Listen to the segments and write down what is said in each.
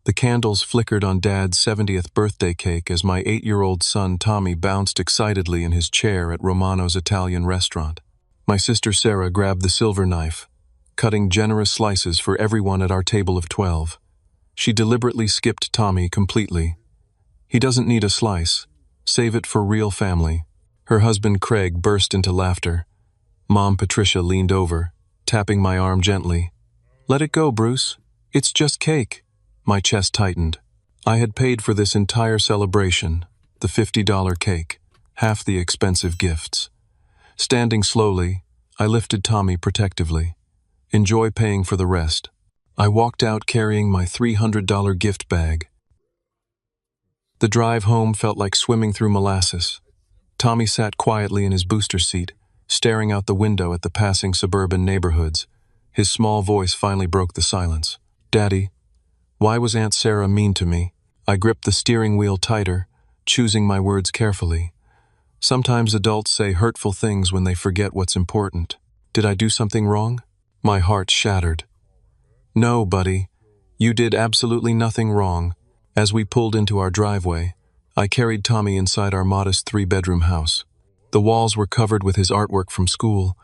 The candles flickered on Dad's 70th birthday cake as my 8-year-old son Tommy bounced excitedly in his chair at Romano's Italian restaurant. My sister Sarah grabbed the silver knife, cutting generous slices for everyone at our table of 12. She deliberately skipped Tommy completely. "He doesn't need a slice. Save it for real family." Her husband Craig burst into laughter. Mom Patricia leaned over, tapping my arm gently. "Let it go, Bruce. It's just cake." My chest tightened. I had paid for this entire celebration, the $50 cake, half the expensive gifts. Standing slowly, I lifted Tommy protectively. "Enjoy paying for the rest." I walked out carrying my $300 gift bag. The drive home felt like swimming through molasses. Tommy sat quietly in his booster seat, staring out the window at the passing suburban neighborhoods. His small voice finally broke the silence. "Daddy, why was Aunt Sarah mean to me?" I gripped the steering wheel tighter, choosing my words carefully. Sometimes adults say hurtful things when they forget what's important. Did I do something wrong? My heart shattered. "No, buddy. You did absolutely nothing wrong." As we pulled into our driveway, I carried Tommy inside our modest 3-bedroom house. The walls were covered with his artwork from school,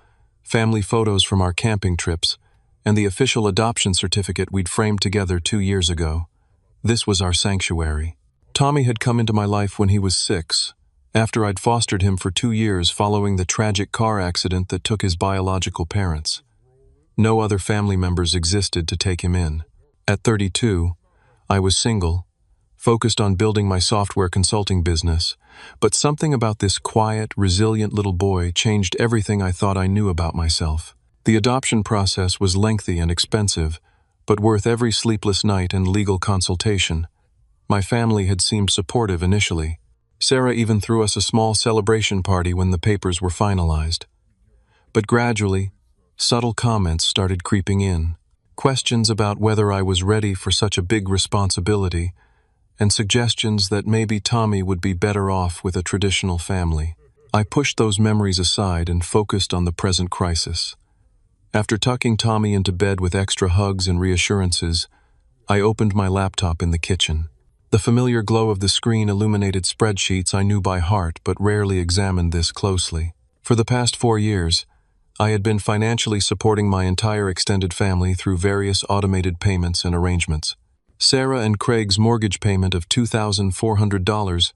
family photos from our camping trips, and the official adoption certificate we'd framed together 2 years ago. This was our sanctuary. Tommy had come into my life when he was 6, after I'd fostered him for 2 years following the tragic car accident that took his biological parents. No other family members existed to take him in. At 32, I was single, focused on building my software consulting business, but something about this quiet, resilient little boy changed everything I thought I knew about myself. The adoption process was lengthy and expensive, but worth every sleepless night and legal consultation. My family had seemed supportive initially. Sarah even threw us a small celebration party when the papers were finalized. But gradually, subtle comments started creeping in. Questions about whether I was ready for such a big responsibility, and suggestions that maybe Tommy would be better off with a traditional family. I pushed those memories aside and focused on the present crisis. After tucking Tommy into bed with extra hugs and reassurances, I opened my laptop in the kitchen. The familiar glow of the screen illuminated spreadsheets I knew by heart but rarely examined this closely. For the past 4 years, I had been financially supporting my entire extended family through various automated payments and arrangements. Sarah and Craig's mortgage payment of $2,400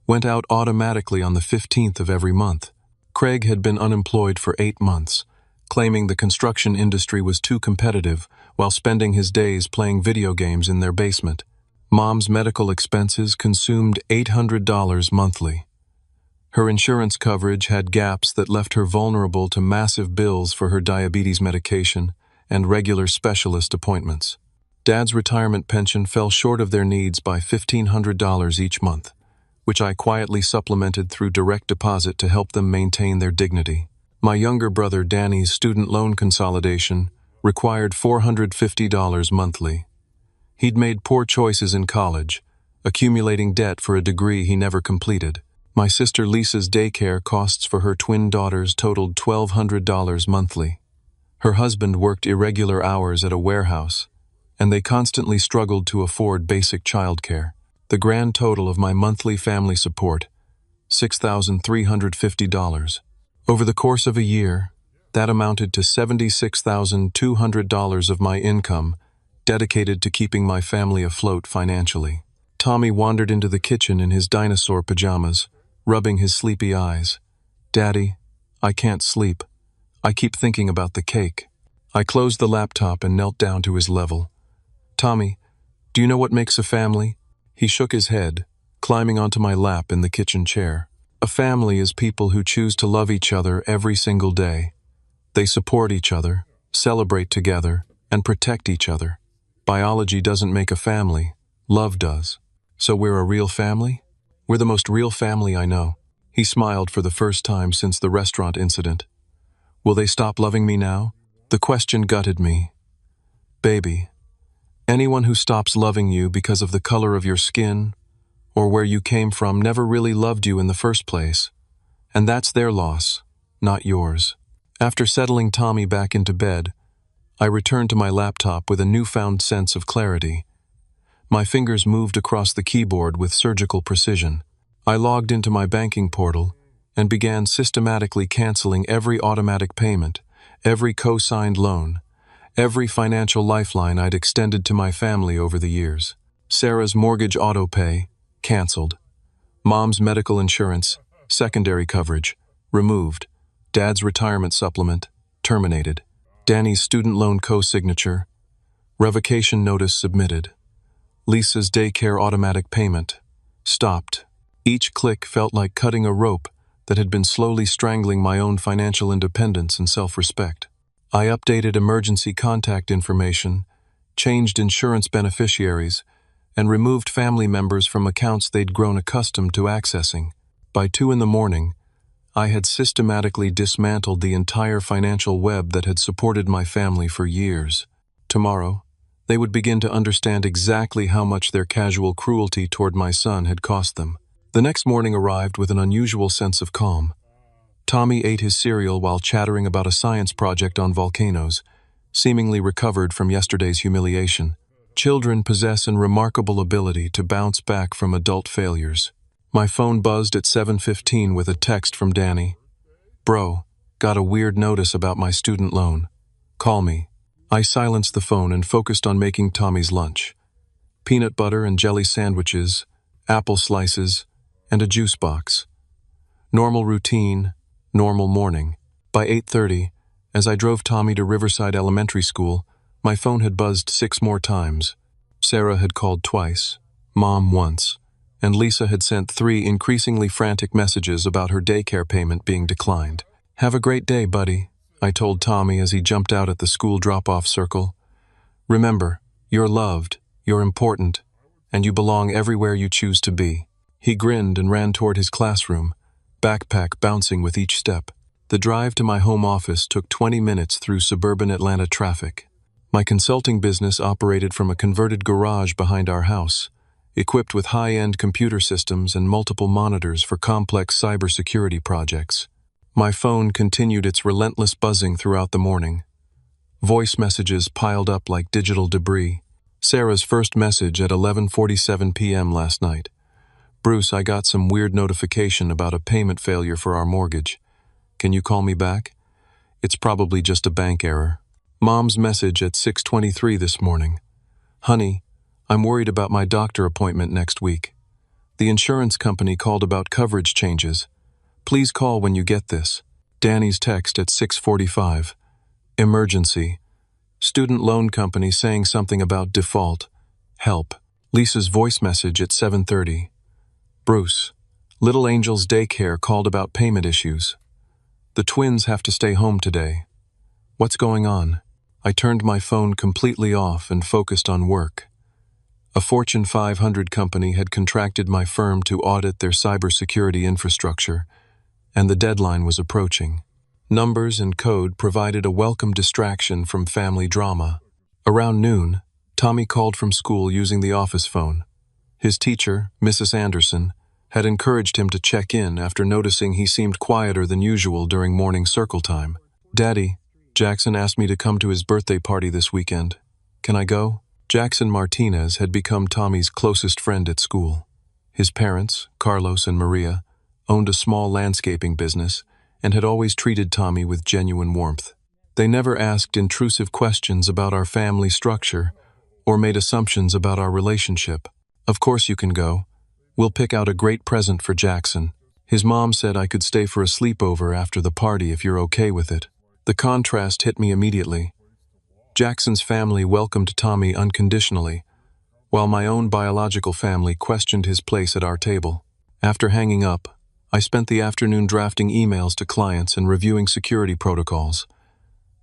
went out automatically on the 15th of every month. Craig had been unemployed for 8 months, claiming the construction industry was too competitive while spending his days playing video games in their basement. Mom's medical expenses consumed $800 monthly. Her insurance coverage had gaps that left her vulnerable to massive bills for her diabetes medication and regular specialist appointments. Dad's retirement pension fell short of their needs by $1,500 each month, which I quietly supplemented through direct deposit to help them maintain their dignity. My younger brother Danny's student loan consolidation required $450 monthly. He'd made poor choices in college, accumulating debt for a degree he never completed. My sister Lisa's daycare costs for her twin daughters totaled $1,200 monthly. Her husband worked irregular hours at a warehouse, and they constantly struggled to afford basic childcare. The grand total of my monthly family support, $6,350. Over the course of a year, that amounted to $76,200 of my income dedicated to keeping my family afloat financially. Tommy wandered into the kitchen in his dinosaur pajamas, rubbing his sleepy eyes. "Daddy, I can't sleep. I keep thinking about the cake." I closed the laptop and knelt down to his level. "Tommy, do you know what makes a family?" He shook his head, climbing onto my lap in the kitchen chair. "A family is people who choose to love each other every single day. They support each other, celebrate together, and protect each other. Biology doesn't make a family, love does. So we're a real family? We're the most real family I know." He smiled for the first time since the restaurant incident. "Will they stop loving me now?" The question gutted me. "Baby, anyone who stops loving you because of the color of your skin or where you came from never really loved you in the first place. And that's their loss, not yours." After settling Tommy back into bed, I returned to my laptop with a newfound sense of clarity. My fingers moved across the keyboard with surgical precision. I logged into my banking portal and began systematically canceling every automatic payment, every co-signed loan, every financial lifeline I'd extended to my family over the years. Sarah's mortgage auto-pay, canceled. Mom's medical insurance, secondary coverage, removed. Dad's retirement supplement, terminated. Danny's student loan co-signature, revocation notice submitted. Lisa's daycare automatic payment, stopped. Each click felt like cutting a rope that had been slowly strangling my own financial independence and self-respect. I updated emergency contact information, changed insurance beneficiaries, and removed family members from accounts they'd grown accustomed to accessing. By 2 in the morning, I had systematically dismantled the entire financial web that had supported my family for years. Tomorrow, they would begin to understand exactly how much their casual cruelty toward my son had cost them. The next morning arrived with an unusual sense of calm. Tommy ate his cereal while chattering about a science project on volcanoes, seemingly recovered from yesterday's humiliation. Children possess a remarkable ability to bounce back from adult failures. My phone buzzed at 7:15 with a text from Danny. "Bro, got a weird notice about my student loan. Call me." I silenced the phone and focused on making Tommy's lunch. Peanut butter and jelly sandwiches, apple slices, and a juice box. Normal routine, normal morning. By 8:30, as I drove Tommy to Riverside Elementary School, my phone had buzzed 6 more times. Sarah had called twice, Mom once, and Lisa had sent 3 increasingly frantic messages about her daycare payment being declined. "Have a great day, buddy," I told Tommy as he jumped out at the school drop-off circle. "Remember, you're loved, you're important, and you belong everywhere you choose to be." He grinned and ran toward his classroom, backpack bouncing with each step. The drive to my home office took 20 minutes through suburban Atlanta traffic. My consulting business operated from a converted garage behind our house, equipped with high-end computer systems and multiple monitors for complex cybersecurity projects. My phone continued its relentless buzzing throughout the morning. Voice messages piled up like digital debris. Sarah's first message at 11:47 p.m. last night. "Bruce, I got some weird notification about a payment failure for our mortgage. Can you call me back? It's probably just a bank error." Mom's message at 6:23 this morning. "Honey, I'm worried about my doctor appointment next week. The insurance company called about coverage changes. Please call when you get this." Danny's text at 6:45. "Emergency. Student loan company saying something about default. Help." Lisa's voice message at 7:30. "Bruce, Little Angel's daycare called about payment issues. The twins have to stay home today. What's going on?" I turned my phone completely off and focused on work. A Fortune 500 company had contracted my firm to audit their cybersecurity infrastructure, and the deadline was approaching. Numbers and code provided a welcome distraction from family drama. Around noon, Tommy called from school using the office phone. His teacher, Mrs. Anderson, had encouraged him to check in after noticing he seemed quieter than usual during morning circle time. "Daddy, Jackson asked me to come to his birthday party this weekend. Can I go?" Jackson Martinez had become Tommy's closest friend at school. His parents, Carlos and Maria, owned a small landscaping business and had always treated Tommy with genuine warmth. They never asked intrusive questions about our family structure or made assumptions about our relationship. "Of course you can go. We'll pick out a great present for Jackson. His mom said I could stay for a sleepover after the party if you're okay with it." The contrast hit me immediately. Jackson's family welcomed Tommy unconditionally, while my own biological family questioned his place at our table. After hanging up, I spent the afternoon drafting emails to clients and reviewing security protocols.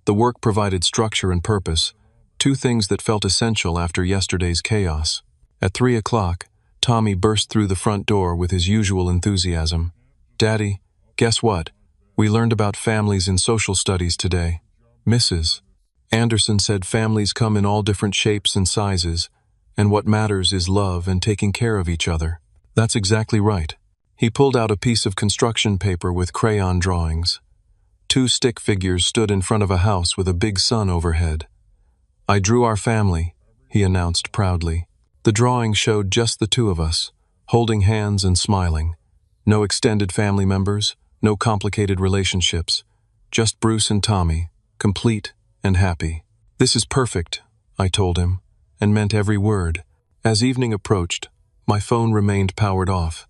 The work provided structure and purpose, 2 things that felt essential after yesterday's chaos. At 3 o'clock, Tommy burst through the front door with his usual enthusiasm. "Daddy, guess what? We learned about families in social studies today. Mrs. Anderson said families come in all different shapes and sizes, and what matters is love and taking care of each other." That's exactly right. He pulled out a piece of construction paper with crayon drawings. 2 stick figures stood in front of a house with a big sun overhead. "I drew our family," he announced proudly. The drawing showed just the two of us, holding hands and smiling. No extended family members, no complicated relationships. Just Bruce and Tommy, complete and happy. "This is perfect," I told him, and meant every word. As evening approached, my phone remained powered off,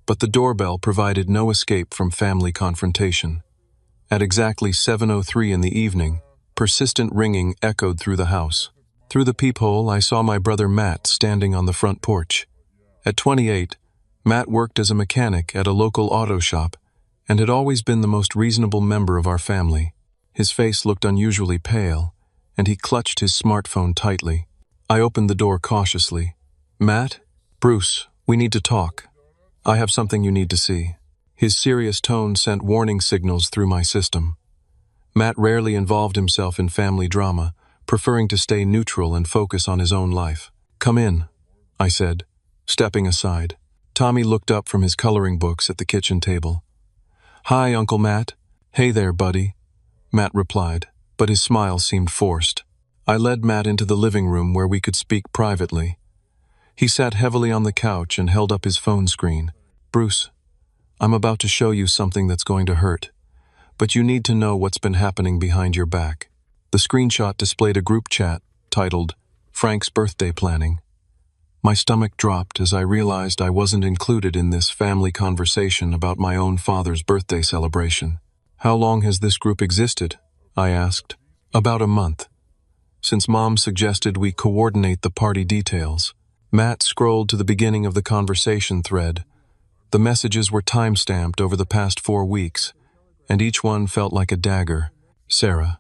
but the doorbell provided no escape from family confrontation. At exactly 7:03 in the evening, persistent ringing echoed through the house. Through the peephole, I saw my brother Matt standing on the front porch. At 28, Matt worked as a mechanic at a local auto shop and had always been the most reasonable member of our family. His face looked unusually pale, and he clutched his smartphone tightly. I opened the door cautiously. "Matt? Bruce, we need to talk. I have something you need to see." His serious tone sent warning signals through my system. Matt rarely involved himself in family drama, preferring to stay neutral and focus on his own life. "Come in," I said, stepping aside. Tommy looked up from his coloring books at the kitchen table. "Hi, Uncle Matt." "Hey there, buddy," Matt replied, but his smile seemed forced. I led Matt into the living room where we could speak privately. He sat heavily on the couch and held up his phone screen. "Bruce, I'm about to show you something that's going to hurt, but you need to know what's been happening behind your back." The screenshot displayed a group chat titled, "Frank's Birthday Planning." My stomach dropped as I realized I wasn't included in this family conversation about my own father's birthday celebration. "How long has this group existed?" I asked. "About a month, since Mom suggested we coordinate the party details." Matt scrolled to the beginning of the conversation thread. The messages were time-stamped over the past 4 weeks, and each one felt like a dagger. "Sarah.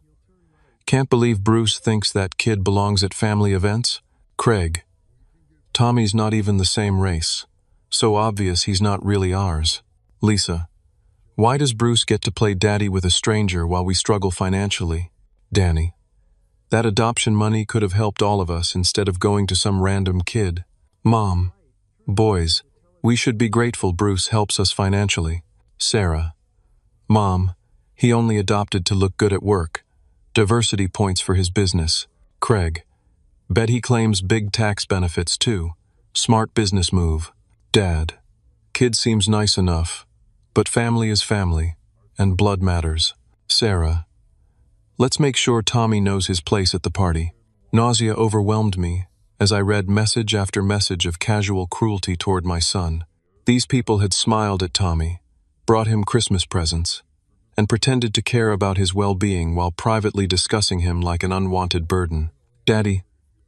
Can't believe Bruce thinks that kid belongs at family events. Craig. Tommy's not even the same race. So obvious he's not really ours. Lisa. Why does Bruce get to play daddy with a stranger while we struggle financially? Danny. That adoption money could have helped all of us instead of going to some random kid. Mom. Boys. We should be grateful Bruce helps us financially. Sarah. Mom. He only adopted to look good at work. Diversity points for his business. Craig. Bet he claims big tax benefits too. Smart business move. Dad. Kid seems nice enough, but family is family, and blood matters. Sarah. Let's make sure Tommy knows his place at the party. Nausea overwhelmed me as I read message after message of casual cruelty toward my son. These people had smiled at Tommy, brought him Christmas presents, and pretended to care about his well-being while privately discussing him like an unwanted burden. "Daddy,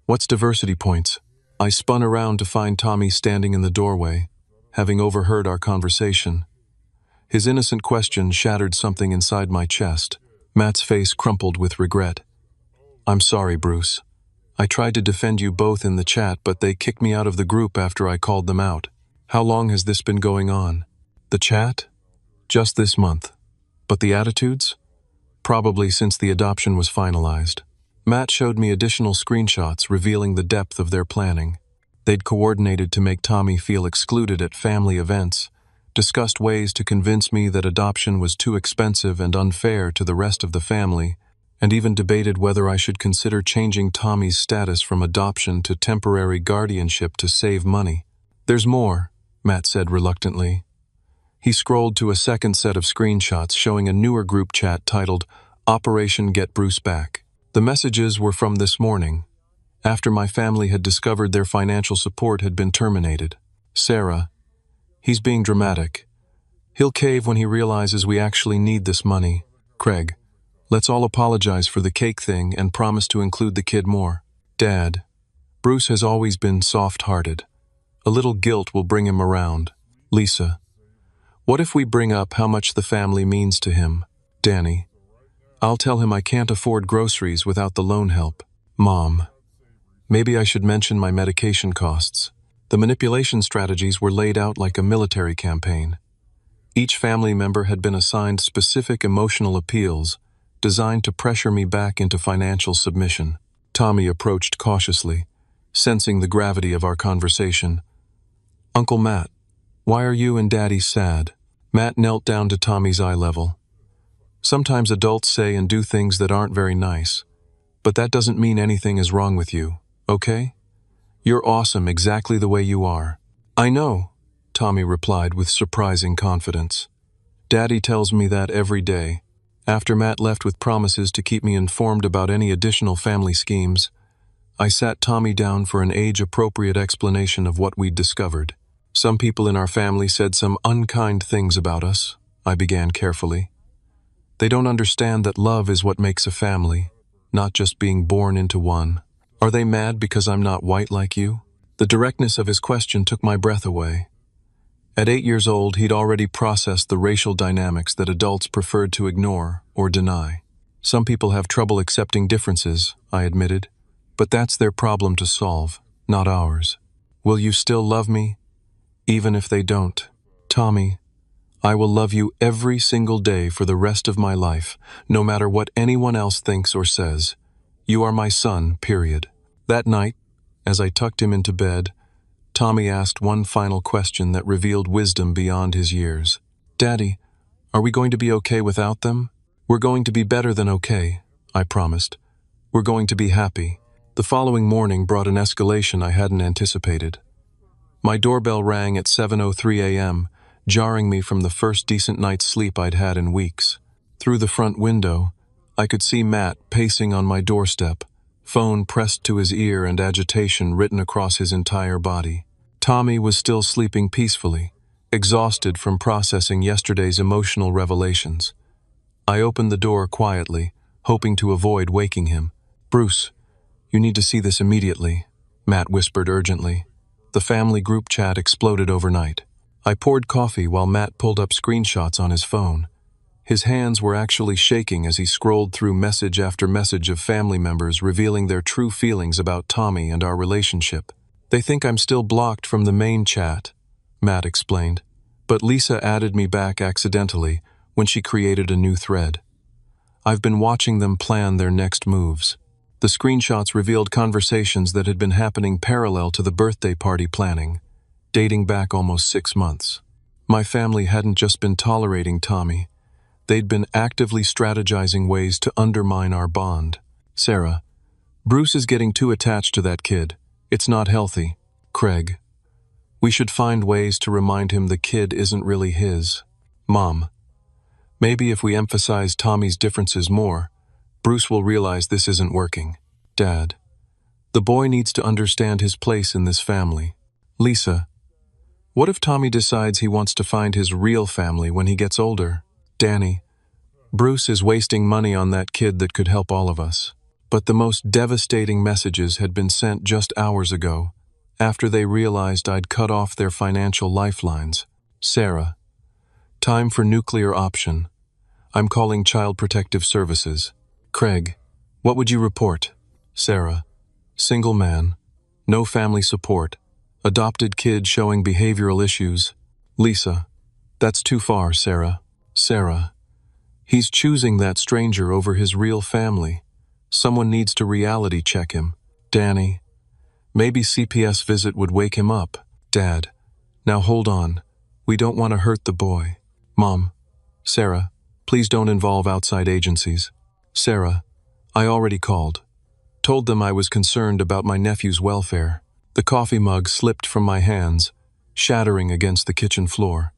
what's diversity points?" I spun around to find Tommy standing in the doorway, having overheard our conversation. His innocent question shattered something inside my chest. Matt's face crumpled with regret. "I'm sorry, Bruce. I tried to defend you both in the chat, but they kicked me out of the group after I called them out." "How long has this been going on?" "The chat? Just this month. But the attitudes? Probably since the adoption was finalized." Matt showed me additional screenshots revealing the depth of their planning. They'd coordinated to make Tommy feel excluded at family events, discussed ways to convince me that adoption was too expensive and unfair to the rest of the family, and even debated whether I should consider changing Tommy's status from adoption to temporary guardianship to save money. "There's more," Matt said reluctantly. He scrolled to a second set of screenshots showing a newer group chat titled, "Operation Get Bruce Back." The messages were from this morning, after my family had discovered their financial support had been terminated. "Sarah. He's being dramatic. He'll cave when he realizes we actually need this money. Craig. Let's all apologize for the cake thing and promise to include the kid more. Dad. Bruce has always been soft-hearted. A little guilt will bring him around. Lisa. What if we bring up how much the family means to him? Danny. I'll tell him I can't afford groceries without the loan help. Mom. Maybe I should mention my medication costs. The manipulation strategies were laid out like a military campaign. Each family member had been assigned specific emotional appeals designed to pressure me back into financial submission. Tommy approached cautiously, sensing the gravity of our conversation. "Uncle Matt, why are you and Daddy sad?" Matt knelt down to Tommy's eye level. "Sometimes adults say and do things that aren't very nice, but that doesn't mean anything is wrong with you, okay? You're awesome exactly the way you are. I know, Tommy replied with surprising confidence. Daddy tells me that every day. After Matt left with promises to keep me informed about any additional family schemes, I sat Tommy down for an age-appropriate explanation of what we'd discovered. Some people in our family said some unkind things about us, I began carefully. They don't understand that love is what makes a family, not just being born into one. Are they mad because I'm not white like you? The directness of his question took my breath away. At 8 years old, he'd already processed the racial dynamics that adults preferred to ignore or deny. Some people have trouble accepting differences, I admitted, but that's their problem to solve, not ours. Will you still love me? Even if they don't. Tommy, I will love you every single day for the rest of my life, no matter what anyone else thinks or says. You are my son, period. That night, as I tucked him into bed, Tommy asked one final question that revealed wisdom beyond his years. Daddy, are we going to be okay without them? We're going to be better than okay, I promised. We're going to be happy. The following morning brought an escalation I hadn't anticipated. My doorbell rang at 7:03 a.m., jarring me from the first decent night's sleep I'd had in weeks. Through the front window, I could see Matt pacing on my doorstep, phone pressed to his ear and agitation written across his entire body. Tommy was still sleeping peacefully, exhausted from processing yesterday's emotional revelations. I opened the door quietly, hoping to avoid waking him. Bruce, you need to see this immediately, Matt whispered urgently. The family group chat exploded overnight. I poured coffee while Matt pulled up screenshots on his phone. His hands were actually shaking as he scrolled through message after message of family members revealing their true feelings about Tommy and our relationship. They think I'm still blocked from the main chat, Matt explained, but Lisa added me back accidentally when she created a new thread. I've been watching them plan their next moves. The screenshots revealed conversations that had been happening parallel to the birthday party planning, dating back almost 6 months. My family hadn't just been tolerating Tommy. They'd been actively strategizing ways to undermine our bond. Sarah, Bruce is getting too attached to that kid. It's not healthy. Craig, we should find ways to remind him the kid isn't really his. Mom, maybe if we emphasize Tommy's differences more, Bruce will realize this isn't working. Dad, the boy needs to understand his place in this family. Lisa, what if Tommy decides he wants to find his real family when he gets older? Danny, Bruce is wasting money on that kid that could help all of us. But the most devastating messages had been sent just hours ago, after they realized I'd cut off their financial lifelines. Sarah, time for nuclear option. I'm calling Child Protective Services. Craig, what would you report? Sarah, single man, no family support, adopted kid showing behavioral issues. Lisa, that's too far, Sarah. Sarah, he's choosing that stranger over his real family. Someone needs to reality check him. Danny, maybe CPS visit would wake him up. Dad, now hold on. We don't want to hurt the boy. Mom, Sarah, please don't involve outside agencies. Sarah, I already called. Told them I was concerned about my nephew's welfare. The coffee mug slipped from my hands, shattering against the kitchen floor.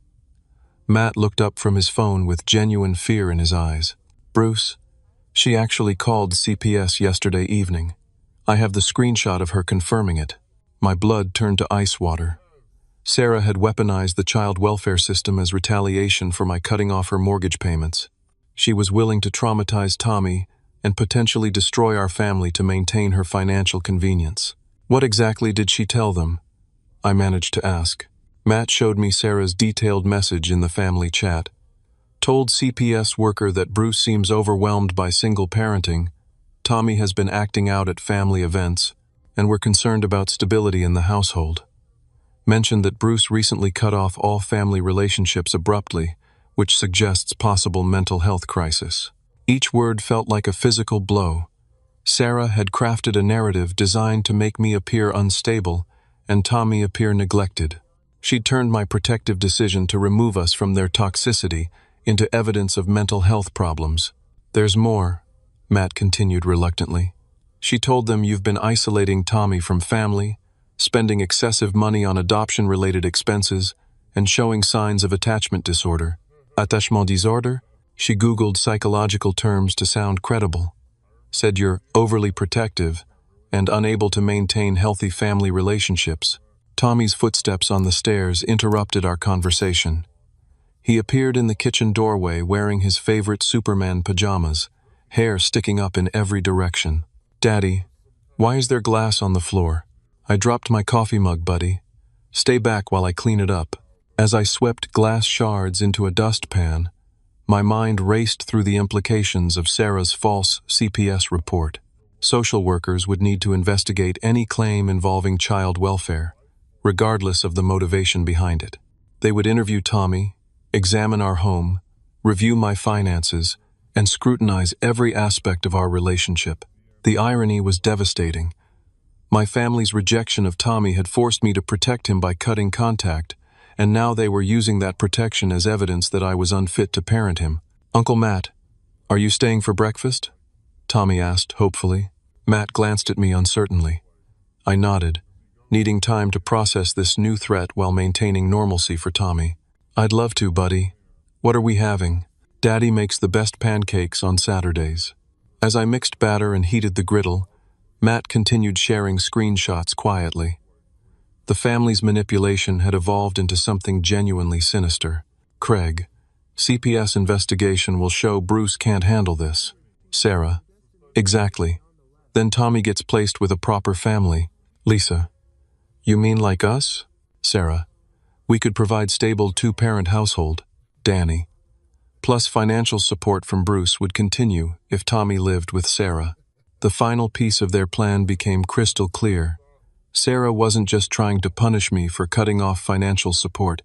Matt looked up from his phone with genuine fear in his eyes. Bruce, she actually called CPS yesterday evening. I have the screenshot of her confirming it. My blood turned to ice water. Sarah had weaponized the child welfare system as retaliation for my cutting off her mortgage payments. She was willing to traumatize Tommy and potentially destroy our family to maintain her financial convenience. What exactly did she tell them? I managed to ask. Matt showed me Sarah's detailed message in the family chat. Told CPS worker that Bruce seems overwhelmed by single parenting, Tommy has been acting out at family events, and we're concerned about stability in the household. Mentioned that Bruce recently cut off all family relationships abruptly, which suggests possible mental health crisis. Each word felt like a physical blow. Sarah had crafted a narrative designed to make me appear unstable and Tommy appear neglected. She'd turned my protective decision to remove us from their toxicity into evidence of mental health problems. There's more, Matt continued reluctantly. She told them you've been isolating Tommy from family, spending excessive money on adoption-related expenses, and showing signs of attachment disorder. Attachement disorder? She Googled psychological terms to sound credible. Said you're overly protective and unable to maintain healthy family relationships. Tommy's footsteps on the stairs interrupted our conversation. He appeared in the kitchen doorway wearing his favorite Superman pajamas, hair sticking up in every direction. "Daddy, why is there glass on the floor?" "I dropped my coffee mug, buddy. Stay back while I clean it up." As I swept glass shards into a dustpan, my mind raced through the implications of Sarah's false CPS report. Social workers would need to investigate any claim involving child welfare, regardless of the motivation behind it. They would interview Tommy, examine our home, review my finances, and scrutinize every aspect of our relationship. The irony was devastating. My family's rejection of Tommy had forced me to protect him by cutting contact, and now they were using that protection as evidence that I was unfit to parent him. "Uncle Matt, are you staying for breakfast?" Tommy asked, hopefully. Matt glanced at me uncertainly. I nodded, needing time to process this new threat while maintaining normalcy for Tommy. "I'd love to, buddy. What are we having?" "Daddy makes the best pancakes on Saturdays." As I mixed batter and heated the griddle, Matt continued sharing screenshots quietly. The family's manipulation had evolved into something genuinely sinister. "Craig, CPS investigation will show Bruce can't handle this." "Sarah, exactly. Then Tommy gets placed with a proper family." "Lisa, you mean like us?" "Sarah, we could provide stable two-parent household." "Danny, plus financial support from Bruce would continue if Tommy lived with Sarah." The final piece of their plan became crystal clear. Sarah wasn't just trying to punish me for cutting off financial support.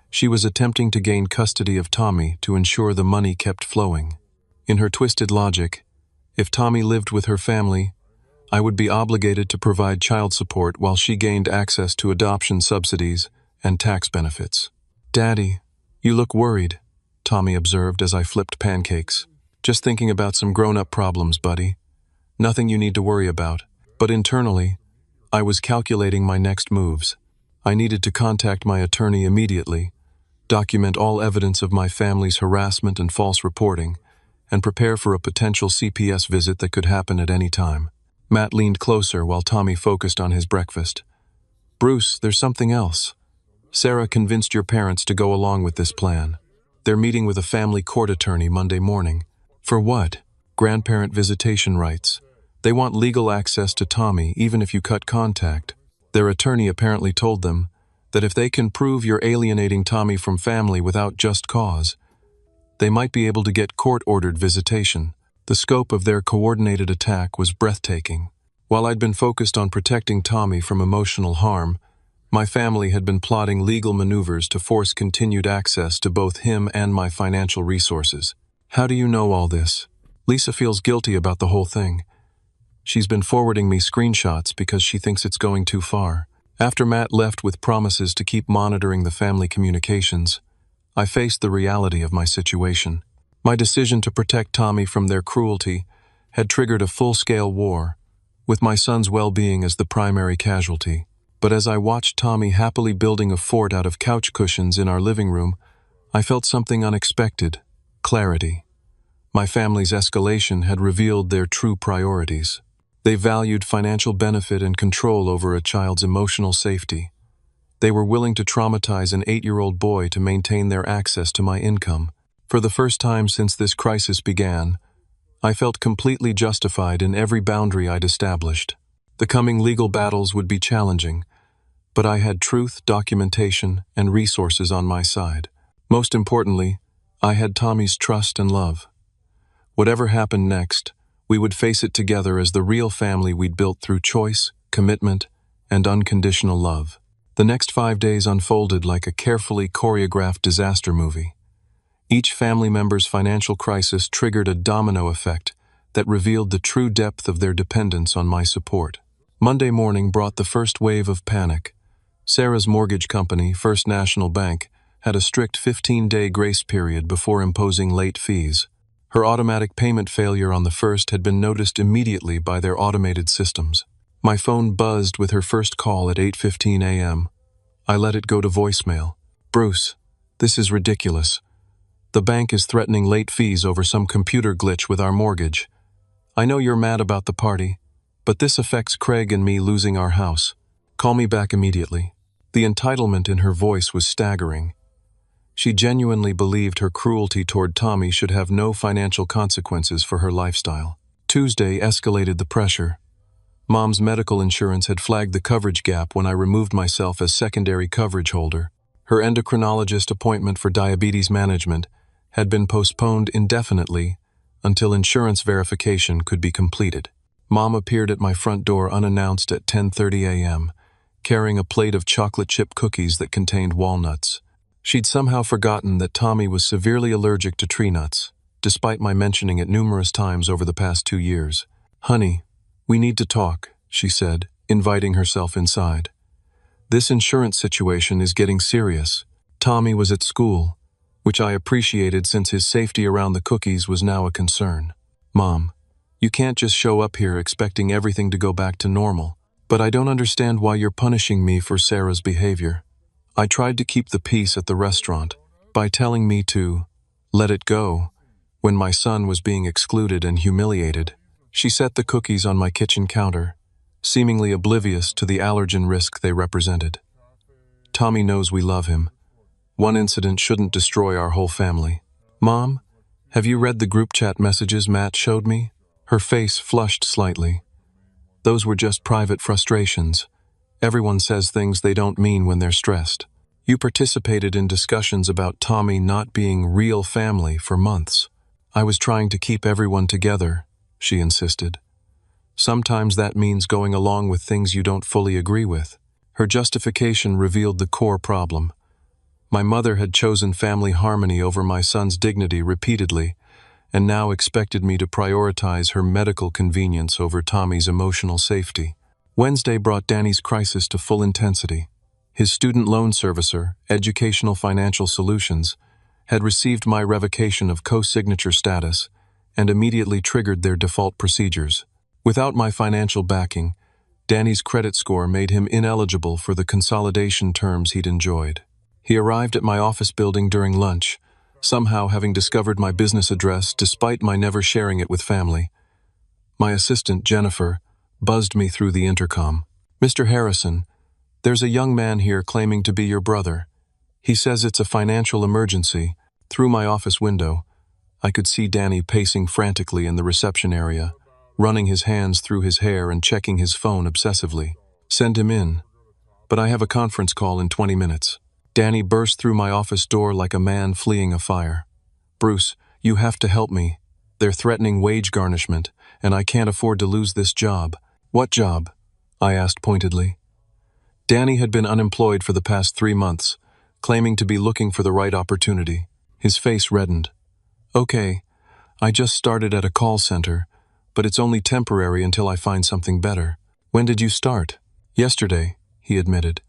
She was attempting to gain custody of Tommy to ensure the money kept flowing. In her twisted logic, if Tommy lived with her family, I would be obligated to provide child support while she gained access to adoption subsidies and tax benefits. "Daddy, you look worried," Tommy observed as I flipped pancakes. "Just thinking about some grown-up problems, buddy. Nothing you need to worry about." But internally, I was calculating my next moves. I needed to contact my attorney immediately, document all evidence of my family's harassment and false reporting, and prepare for a potential CPS visit that could happen at any time. Matt leaned closer while Tommy focused on his breakfast. "Bruce, there's something else. Sarah convinced your parents to go along with this plan. They're meeting with a family court attorney Monday morning." "For what?" "Grandparent visitation rights. They want legal access to Tommy even if you cut contact. Their attorney apparently told them that if they can prove you're alienating Tommy from family without just cause, they might be able to get court-ordered visitation." The scope of their coordinated attack was breathtaking. While I'd been focused on protecting Tommy from emotional harm, my family had been plotting legal maneuvers to force continued access to both him and my financial resources. "How do you know all this?" "Lisa feels guilty about the whole thing. She's been forwarding me screenshots because she thinks it's going too far." After Matt left with promises to keep monitoring the family communications, I faced the reality of my situation. My decision to protect Tommy from their cruelty had triggered a full-scale war, with my son's well-being as the primary casualty. But as I watched Tommy happily building a fort out of couch cushions in our living room, I felt something unexpected: clarity. My family's escalation had revealed their true priorities. They valued financial benefit and control over a child's emotional safety. They were willing to traumatize an 8-year-old boy to maintain their access to my income. For the first time since this crisis began, I felt completely justified in every boundary I'd established. The coming legal battles would be challenging, but I had truth, documentation, and resources on my side. Most importantly, I had Tommy's trust and love. Whatever happened next, we would face it together as the real family we'd built through choice, commitment, and unconditional love. The next 5 days unfolded like a carefully choreographed disaster movie. Each family member's financial crisis triggered a domino effect that revealed the true depth of their dependence on my support. Monday morning brought the first wave of panic. Sarah's mortgage company, First National Bank, had a strict 15-day grace period before imposing late fees. Her automatic payment failure on the 1st had been noticed immediately by their automated systems. My phone buzzed with her first call at 8:15 a.m. I let it go to voicemail. Bruce, this is ridiculous. The bank is threatening late fees over some computer glitch with our mortgage. I know you're mad about the party, but this affects Craig and me losing our house. Call me back immediately. The entitlement in her voice was staggering. She genuinely believed her cruelty toward Tommy should have no financial consequences for her lifestyle. Tuesday escalated the pressure. Mom's medical insurance had flagged the coverage gap when I removed myself as secondary coverage holder. Her endocrinologist appointment for diabetes management had been postponed indefinitely until insurance verification could be completed. Mom appeared at my front door unannounced at 10:30 a.m., carrying a plate of chocolate chip cookies that contained walnuts. She'd somehow forgotten that Tommy was severely allergic to tree nuts, despite my mentioning it numerous times over the past 2 years. "Honey, we need to talk," she said, inviting herself inside. "This insurance situation is getting serious." Tommy was at school, which I appreciated since his safety around the cookies was now a concern. "Mom, you can't just show up here expecting everything to go back to normal. But I don't understand why you're punishing me for Sarah's behavior. I tried to keep the peace at the restaurant by telling me to let it go when my son was being excluded and humiliated." She set the cookies on my kitchen counter, seemingly oblivious to the allergen risk they represented. "Tommy knows we love him. One incident shouldn't destroy our whole family." "Mom, have you read the group chat messages Matt showed me?" Her face flushed slightly. "Those were just private frustrations. Everyone says things they don't mean when they're stressed. You participated in discussions about Tommy not being real family for months." "I was trying to keep everyone together," she insisted. "Sometimes that means going along with things you don't fully agree with." Her justification revealed the core problem. My mother had chosen family harmony over my son's dignity repeatedly, and now expected me to prioritize her medical convenience over Tommy's emotional safety. Wednesday brought Danny's crisis to full intensity. His student loan servicer, Educational Financial Solutions, had received my revocation of co-signature status and immediately triggered their default procedures. Without my financial backing, Danny's credit score made him ineligible for the consolidation terms he'd enjoyed. He arrived at my office building during lunch, somehow having discovered my business address despite my never sharing it with family. My assistant, Jennifer, buzzed me through the intercom. "Mr. Harrison, there's a young man here claiming to be your brother. He says it's a financial emergency." Through my office window, I could see Danny pacing frantically in the reception area, running his hands through his hair and checking his phone obsessively. "Send him in, but I have a conference call in 20 minutes. Danny burst through my office door like a man fleeing a fire. "Bruce, you have to help me. They're threatening wage garnishment, and I can't afford to lose this job." "What job?" I asked pointedly. Danny had been unemployed for the past 3 months, claiming to be looking for the right opportunity. His face reddened. "Okay, I just started at a call center, but it's only temporary until I find something better." "When did you start?" "Yesterday," he admitted.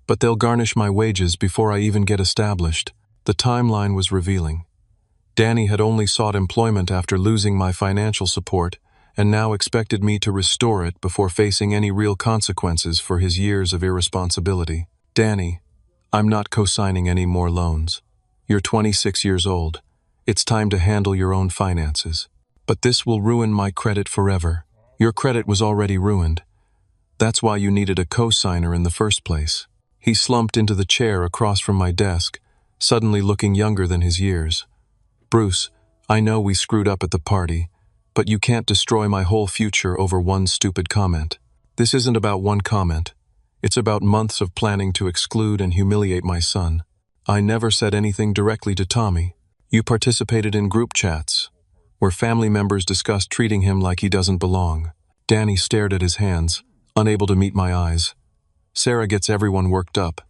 "But they'll garnish my wages before I even get established." The timeline was revealing. Danny had only sought employment after losing my financial support and now expected me to restore it before facing any real consequences for his years of irresponsibility. "Danny, I'm not co-signing any more loans. You're 26 years old. It's time to handle your own finances. But this will ruin my credit forever." "Your credit was already ruined. That's why you needed a co-signer in the first place." He slumped into the chair across from my desk, suddenly looking younger than his years. "Bruce, I know we screwed up at the party, but you can't destroy my whole future over one stupid comment." "This isn't about one comment. It's about months of planning to exclude and humiliate my son. I never said anything directly to Tommy. You participated in group chats, where family members discussed treating him like he doesn't belong." Danny stared at his hands, unable to meet my eyes. "Sarah gets everyone worked up.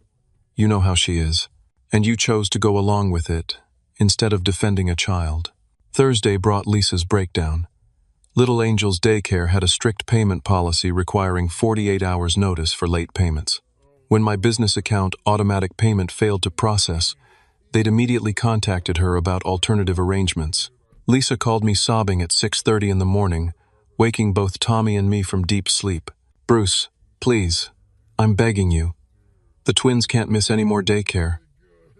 You know how she is. And you chose to go along with it, instead of defending a child." Thursday brought Lisa's breakdown. Little Angel's daycare had a strict payment policy requiring 48 hours notice for late payments. When my business account automatic payment failed to process, they'd immediately contacted her about alternative arrangements. Lisa called me sobbing at 6:30 in the morning, waking both Tommy and me from deep sleep. Bruce, please. I'm begging you. The twins can't miss any more daycare.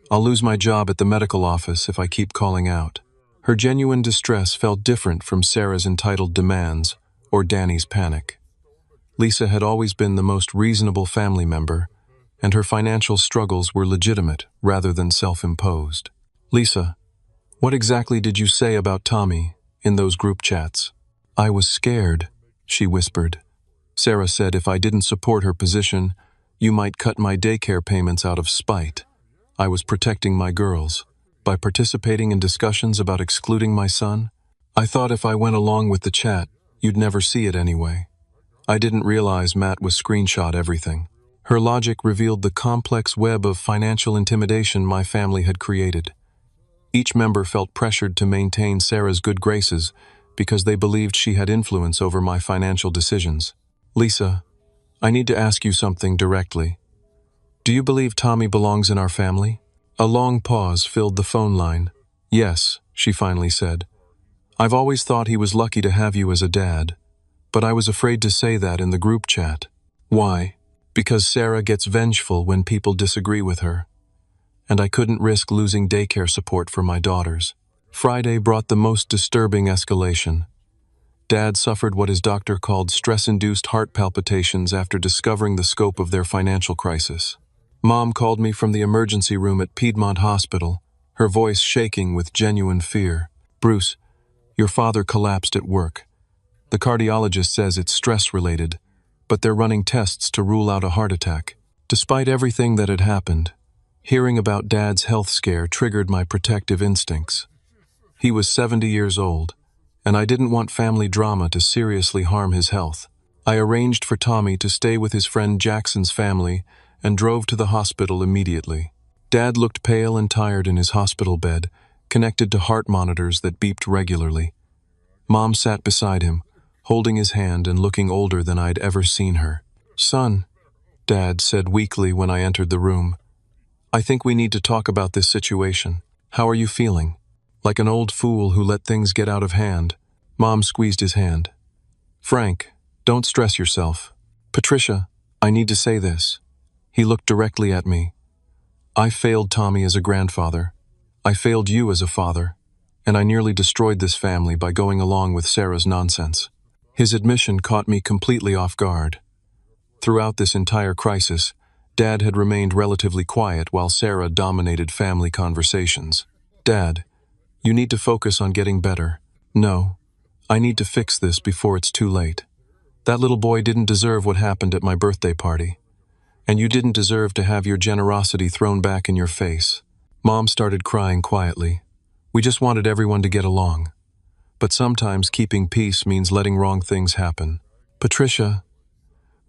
I'll lose my job at the medical office if I keep calling out. Her genuine distress felt different from Sarah's entitled demands or Danny's panic. Lisa had always been the most reasonable family member, and her financial struggles were legitimate rather than self-imposed. Lisa, what exactly did you say about Tommy in those group chats? I was scared, she whispered. Sarah said if I didn't support her position, you might cut my daycare payments out of spite. I was protecting my girls. By participating in discussions about excluding my son, I thought if I went along with the chat, you'd never see it anyway. I didn't realize Matt was screenshot everything. Her logic revealed the complex web of financial intimidation my family had created. Each member felt pressured to maintain Sarah's good graces because they believed she had influence over my financial decisions. Lisa, I need to ask you something directly. Do you believe Tommy belongs in our family? A long pause filled the phone line. Yes, she finally said. I've always thought he was lucky to have you as a dad, but I was afraid to say that in the group chat. Why? Because Sarah gets vengeful when people disagree with her, and I couldn't risk losing daycare support for my daughters. Friday brought the most disturbing escalation. Dad suffered what his doctor called stress-induced heart palpitations after discovering the scope of their financial crisis. Mom called me from the emergency room at Piedmont Hospital, her voice shaking with genuine fear. Bruce, your father collapsed at work. The cardiologist says it's stress-related, but they're running tests to rule out a heart attack. Despite everything that had happened, hearing about Dad's health scare triggered my protective instincts. He was 70 years old, and I didn't want family drama to seriously harm his health. I arranged for Tommy to stay with his friend Jackson's family and drove to the hospital immediately. Dad looked pale and tired in his hospital bed, connected to heart monitors that beeped regularly. Mom sat beside him, holding his hand and looking older than I'd ever seen her. Son, Dad said weakly when I entered the room, I think we need to talk about this situation. How are you feeling? Like an old fool who let things get out of hand. Mom squeezed his hand. Frank, don't stress yourself. Patricia, I need to say this. He looked directly at me. I failed Tommy as a grandfather. I failed you as a father. And I nearly destroyed this family by going along with Sarah's nonsense. His admission caught me completely off guard. Throughout this entire crisis, Dad had remained relatively quiet while Sarah dominated family conversations. Dad, you need to focus on getting better. No, I need to fix this before it's too late. That little boy didn't deserve what happened at my birthday party. And you didn't deserve to have your generosity thrown back in your face. Mom started crying quietly. We just wanted everyone to get along. But sometimes keeping peace means letting wrong things happen. Patricia,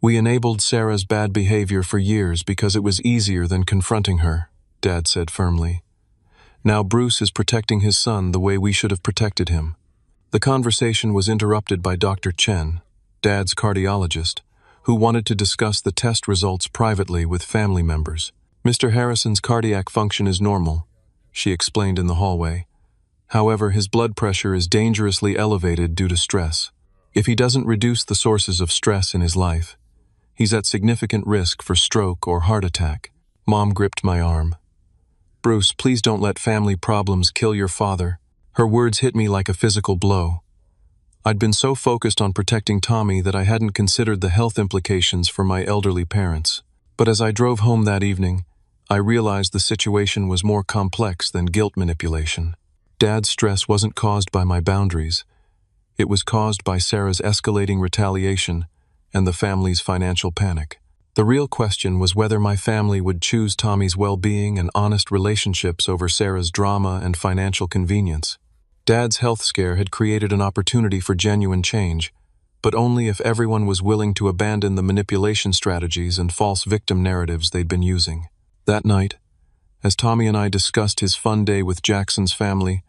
we enabled Sarah's bad behavior for years because it was easier than confronting her, Dad said firmly. Now Bruce is protecting his son the way we should have protected him. The conversation was interrupted by Dr. Chen, Dad's cardiologist, who wanted to discuss the test results privately with family members. Mr. Harrison's cardiac function is normal, she explained in the hallway. However, his blood pressure is dangerously elevated due to stress. If he doesn't reduce the sources of stress in his life, he's at significant risk for stroke or heart attack. Mom gripped my arm. Bruce, please don't let family problems kill your father. Her words hit me like a physical blow. I'd been so focused on protecting Tommy that I hadn't considered the health implications for my elderly parents. But as I drove home that evening, I realized the situation was more complex than guilt manipulation. Dad's stress wasn't caused by my boundaries. It was caused by Sarah's escalating retaliation and the family's financial panic. The real question was whether my family would choose Tommy's well-being and honest relationships over Sarah's drama and financial convenience. Dad's health scare had created an opportunity for genuine change, but only if everyone was willing to abandon the manipulation strategies and false victim narratives they'd been using. That night, as Tommy and I discussed his fun day with Jackson's family,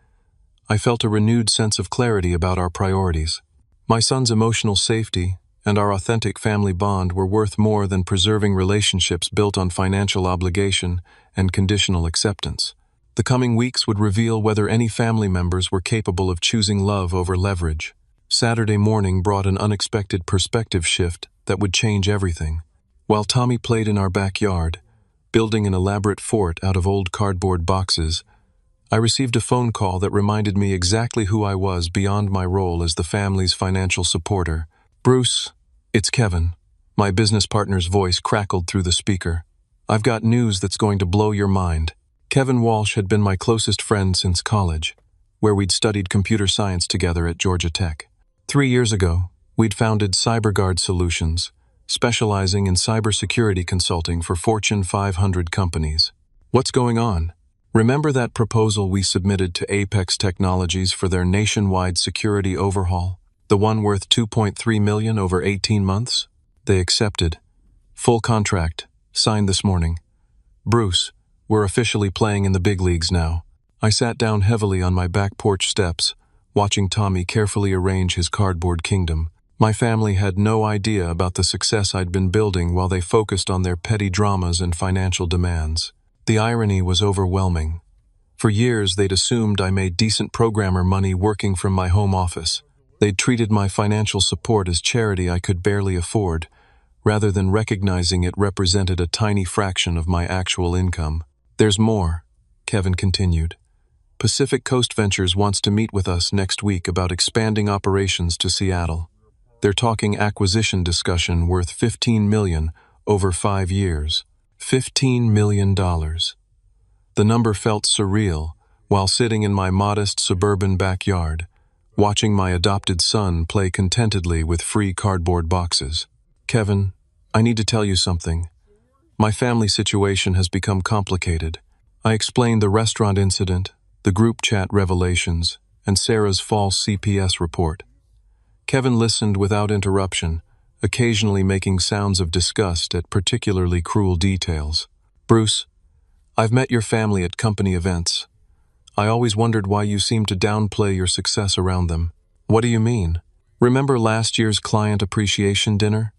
I felt a renewed sense of clarity about our priorities. My son's emotional safety and our authentic family bond were worth more than preserving relationships built on financial obligation and conditional acceptance. The coming weeks would reveal whether any family members were capable of choosing love over leverage. Saturday morning brought an unexpected perspective shift that would change everything. While Tommy played in our backyard, building an elaborate fort out of old cardboard boxes, I received a phone call that reminded me exactly who I was beyond my role as the family's financial supporter. "Bruce, it's Kevin." My business partner's voice crackled through the speaker. "I've got news that's going to blow your mind." Kevin Walsh had been my closest friend since college, where we'd studied computer science together at Georgia Tech. 3 years ago, we'd founded CyberGuard Solutions, specializing in cybersecurity consulting for Fortune 500 companies. "What's going on? Remember that proposal we submitted to Apex Technologies for their nationwide security overhaul? The one worth $2.3 million over 18 months? They accepted. Full contract, signed this morning. Bruce, we're officially playing in the big leagues now." I sat down heavily on my back porch steps, watching Tommy carefully arrange his cardboard kingdom. My family had no idea about the success I'd been building while they focused on their petty dramas and financial demands. The irony was overwhelming. For years, they'd assumed I made decent programmer money working from my home office. They'd treated my financial support as charity I could barely afford, rather than recognizing it represented a tiny fraction of my actual income. "There's more," Kevin continued. "Pacific Coast Ventures wants to meet with us next week about expanding operations to Seattle. They're talking acquisition discussion worth $15 million over 5 years. $15 million. The number felt surreal while sitting in my modest suburban backyard, watching my adopted son play contentedly with free cardboard boxes. "Kevin, I need to tell you something. My family situation has become complicated." I explained the restaurant incident, the group chat revelations, and Sarah's false CPS report. Kevin listened without interruption, occasionally making sounds of disgust at particularly cruel details. "Bruce, I've met your family at company events. I always wondered why you seem to downplay your success around them." "What do you mean? Remember last year's client appreciation dinner?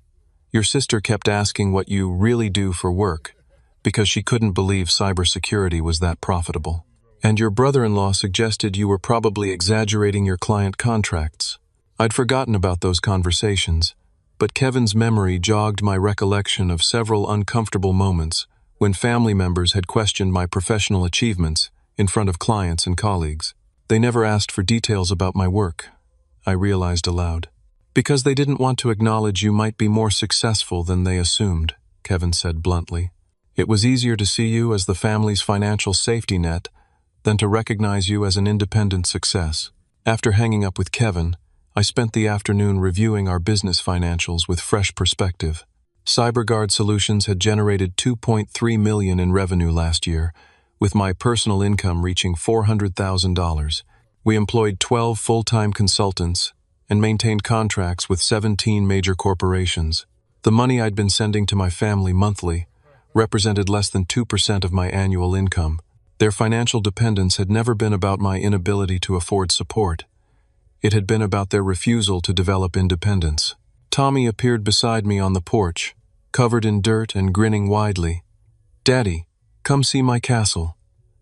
Your sister kept asking what you really do for work, because she couldn't believe cybersecurity was that profitable. And your brother-in-law suggested you were probably exaggerating your client contracts." I'd forgotten about those conversations, but Kevin's memory jogged my recollection of several uncomfortable moments when family members had questioned my professional achievements in front of clients and colleagues. "They never asked for details about my work," I realized aloud. "Because they didn't want to acknowledge you might be more successful than they assumed," Kevin said bluntly. "It was easier to see you as the family's financial safety net than to recognize you as an independent success." After hanging up with Kevin, I spent the afternoon reviewing our business financials with fresh perspective. CyberGuard Solutions had generated $2.3 million in revenue last year, with my personal income reaching $400,000. We employed 12 full-time consultants and maintained contracts with 17 major corporations. The money I'd been sending to my family monthly represented less than 2% of my annual income. Their financial dependence had never been about my inability to afford support. It had been about their refusal to develop independence. Tommy appeared beside me on the porch, covered in dirt and grinning widely. "Daddy, come see my castle.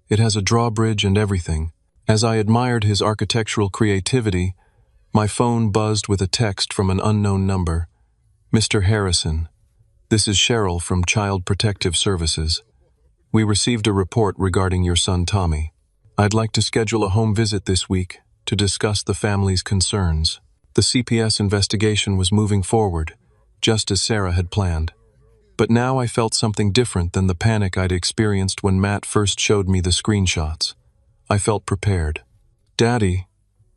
It has a drawbridge and everything." As I admired his architectural creativity, my phone buzzed with a text from an unknown number. "Mr. Harrison, this is Cheryl from Child Protective Services. We received a report regarding your son Tommy. I'd like to schedule a home visit this week to discuss the family's concerns." The CPS investigation was moving forward, just as Sarah had planned. But now I felt something different than the panic I'd experienced when Matt first showed me the screenshots. I felt prepared. "Daddy,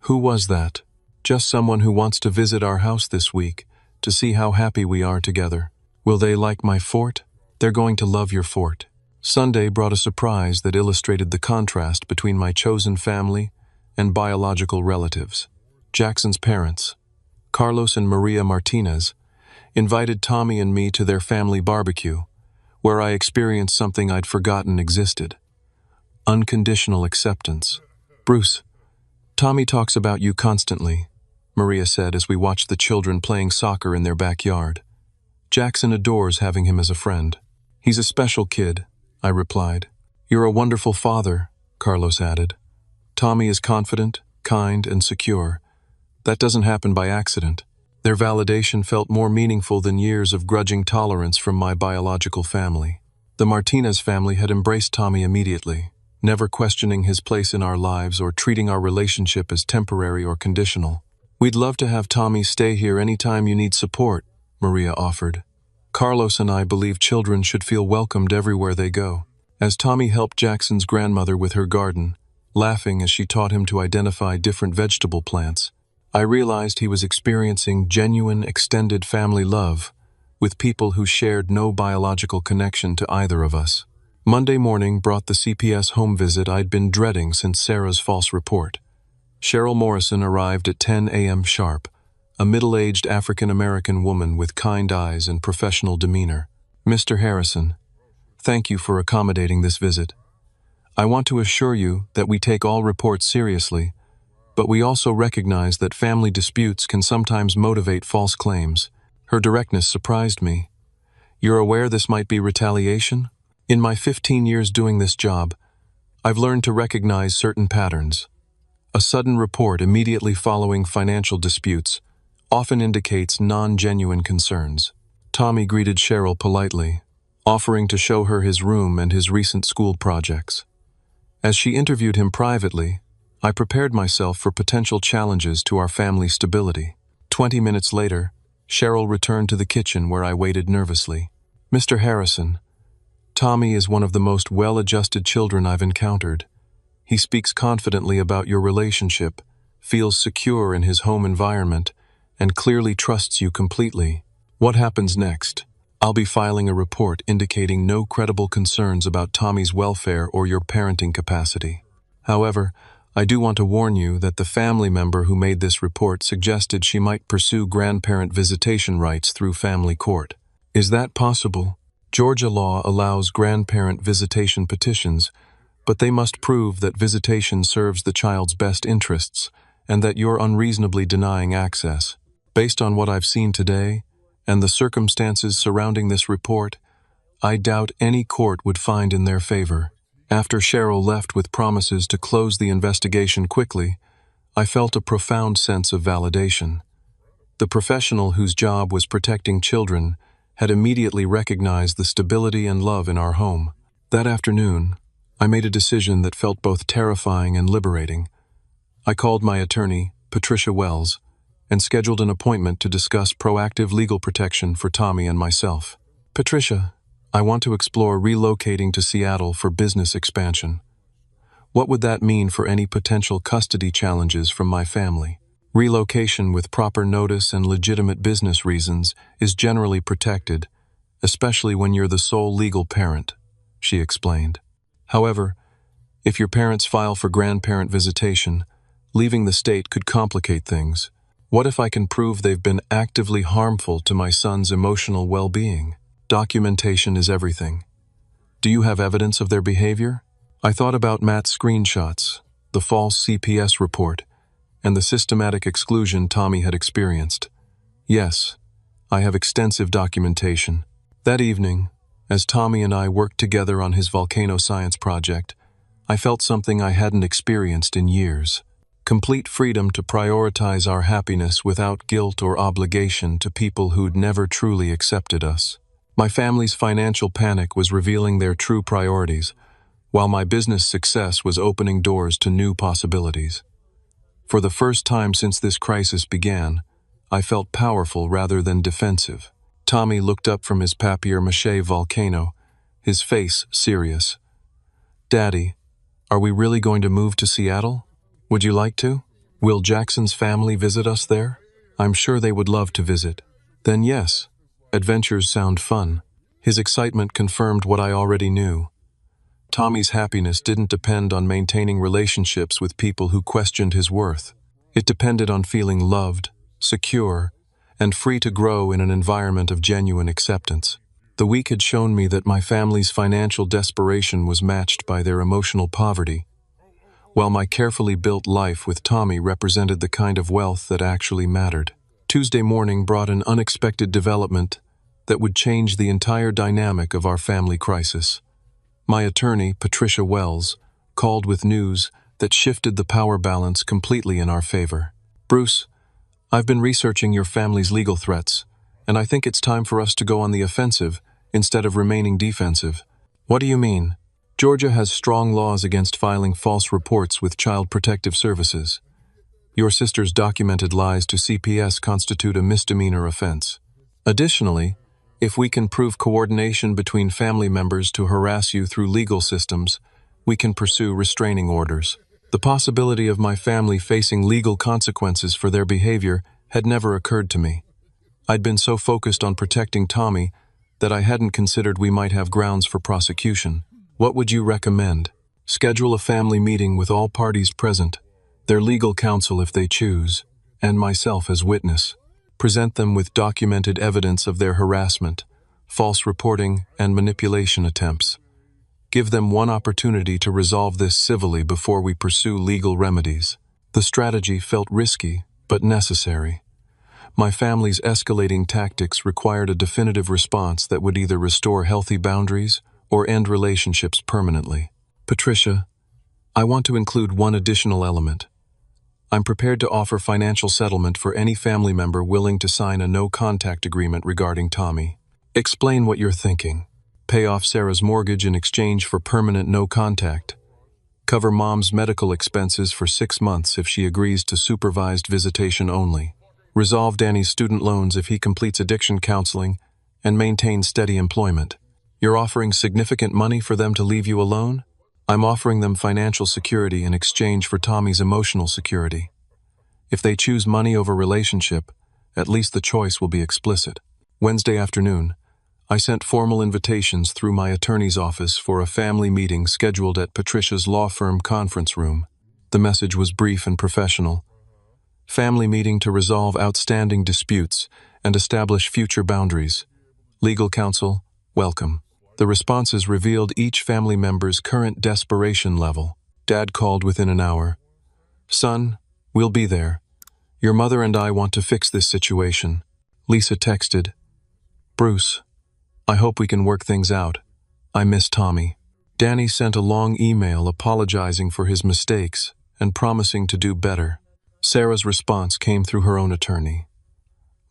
who was that?" "Just someone who wants to visit our house this week, to see how happy we are together." "Will they like my fort?" "They're going to love your fort." Sunday brought a surprise that illustrated the contrast between my chosen family and biological relatives. Jackson's parents, Carlos and Maria Martinez, invited Tommy and me to their family barbecue, where I experienced something I'd forgotten existed: unconditional acceptance. "Bruce, Tommy talks about you constantly," Maria said as we watched the children playing soccer in their backyard. "Jackson adores having him as a friend." "He's a special kid," I replied. "You're a wonderful father," Carlos added. "Tommy is confident, kind, and secure. That doesn't happen by accident. Their validation felt more meaningful than years of grudging tolerance from my biological family. The Martinez family had embraced Tommy immediately, never questioning his place in our lives or treating our relationship as temporary or conditional. "We'd love to have Tommy stay here anytime you need support," Maria offered. "Carlos and I believe children should feel welcomed everywhere they go." As Tommy helped Jackson's grandmother with her garden, laughing as she taught him to identify different vegetable plants, I realized he was experiencing genuine extended family love with people who shared no biological connection to either of us. Monday morning brought the CPS home visit I'd been dreading since Sarah's false report. Cheryl Morrison arrived at 10 a.m. sharp, a middle-aged African-American woman with kind eyes and professional demeanor. "Mr. Harrison, thank you for accommodating this visit. I want to assure you that we take all reports seriously, but we also recognize that family disputes can sometimes motivate false claims." Her directness surprised me. "You're aware this might be retaliation?" In my 15 years doing this job, I've learned to recognize certain patterns. A sudden report immediately following financial disputes often indicates non-genuine concerns. Tommy greeted Cheryl politely, offering to show her his room and his recent school projects. As she interviewed him privately, I prepared myself for potential challenges to our family stability. 20 minutes later, Cheryl returned to the kitchen where I waited nervously. "Mr. Harrison, Tommy is one of the most well-adjusted children I've encountered. He speaks confidently about your relationship, feels secure in his home environment, and clearly trusts you completely. What happens next?" "I'll be filing a report indicating no credible concerns about Tommy's welfare or your parenting capacity. However, I do want to warn you that the family member who made this report suggested she might pursue grandparent visitation rights through family court. Is that possible?" Georgia law allows grandparent visitation petitions, but they must prove that visitation serves the child's best interests and that you're unreasonably denying access. Based on what I've seen today and the circumstances surrounding this report, I doubt any court would find in their favor. After Cheryl left with promises to close the investigation quickly, I felt a profound sense of validation. The professional whose job was protecting children had immediately recognized the stability and love in our home. That afternoon, I made a decision that felt both terrifying and liberating. I called my attorney, Patricia Wells, and scheduled an appointment to discuss proactive legal protection for Tommy and myself. "Patricia, I want to explore relocating to Seattle for business expansion. What would that mean for any potential custody challenges from my family?" "Relocation with proper notice and legitimate business reasons is generally protected, especially when you're the sole legal parent," she explained. "However, if your parents file for grandparent visitation, leaving the state could complicate things. What if I can prove they've been actively harmful to my son's emotional well-being? Documentation is everything. Do you have evidence of their behavior?" I thought about Matt's screenshots, the false CPS report, and the systematic exclusion Tommy had experienced. Yes, I have extensive documentation. That evening, as Tommy and I worked together on his volcano science project, I felt something I hadn't experienced in years. Complete freedom to prioritize our happiness without guilt or obligation to people who'd never truly accepted us. My family's financial panic was revealing their true priorities, while my business success was opening doors to new possibilities. For the first time since this crisis began, I felt powerful rather than defensive. Tommy looked up from his papier-mâché volcano, his face serious. "Daddy, are we really going to move to Seattle? Would you like to? Will Jackson's family visit us there? I'm sure they would love to visit." "Then yes, adventures sound fun." His excitement confirmed what I already knew. Tommy's happiness didn't depend on maintaining relationships with people who questioned his worth. It depended on feeling loved, secure, and free to grow in an environment of genuine acceptance. The week had shown me that my family's financial desperation was matched by their emotional poverty, while my carefully built life with Tommy represented the kind of wealth that actually mattered. Tuesday morning brought an unexpected development that would change the entire dynamic of our family crisis. My attorney, Patricia Wells, called with news that shifted the power balance completely in our favor. "Bruce, I've been researching your family's legal threats, and I think it's time for us to go on the offensive instead of remaining defensive. What do you mean? Georgia has strong laws against filing false reports with Child Protective Services. Your sister's documented lies to CPS constitute a misdemeanor offense. Additionally, if we can prove coordination between family members to harass you through legal systems, we can pursue restraining orders. The possibility of my family facing legal consequences for their behavior had never occurred to me. I'd been so focused on protecting Tommy that I hadn't considered we might have grounds for prosecution. What would you recommend? Schedule a family meeting with all parties present, their legal counsel if they choose, and myself as witness. Present them with documented evidence of their harassment, false reporting, and manipulation attempts. Give them one opportunity to resolve this civilly before we pursue legal remedies. The strategy felt risky, but necessary. My family's escalating tactics required a definitive response that would either restore healthy boundaries or end relationships permanently. Patricia, I want to include one additional element. I'm prepared to offer financial settlement for any family member willing to sign a no-contact agreement regarding Tommy. Explain what you're thinking. Pay off Sarah's mortgage in exchange for permanent no-contact. Cover Mom's medical expenses for 6 months if she agrees to supervised visitation only. Resolve Danny's student loans if he completes addiction counseling and maintains steady employment. You're offering significant money for them to leave you alone? I'm offering them financial security in exchange for Tommy's emotional security. If they choose money over relationship, at least the choice will be explicit. Wednesday afternoon, I sent formal invitations through my attorney's office for a family meeting scheduled at Patricia's law firm conference room. The message was brief and professional. Family meeting to resolve outstanding disputes and establish future boundaries. Legal counsel, welcome. The responses revealed each family member's current desperation level. Dad called within an hour. Son, we'll be there. Your mother and I want to fix this situation. Lisa texted. Bruce, I hope we can work things out. I miss Tommy. Danny sent a long email apologizing for his mistakes and promising to do better. Sarah's response came through her own attorney.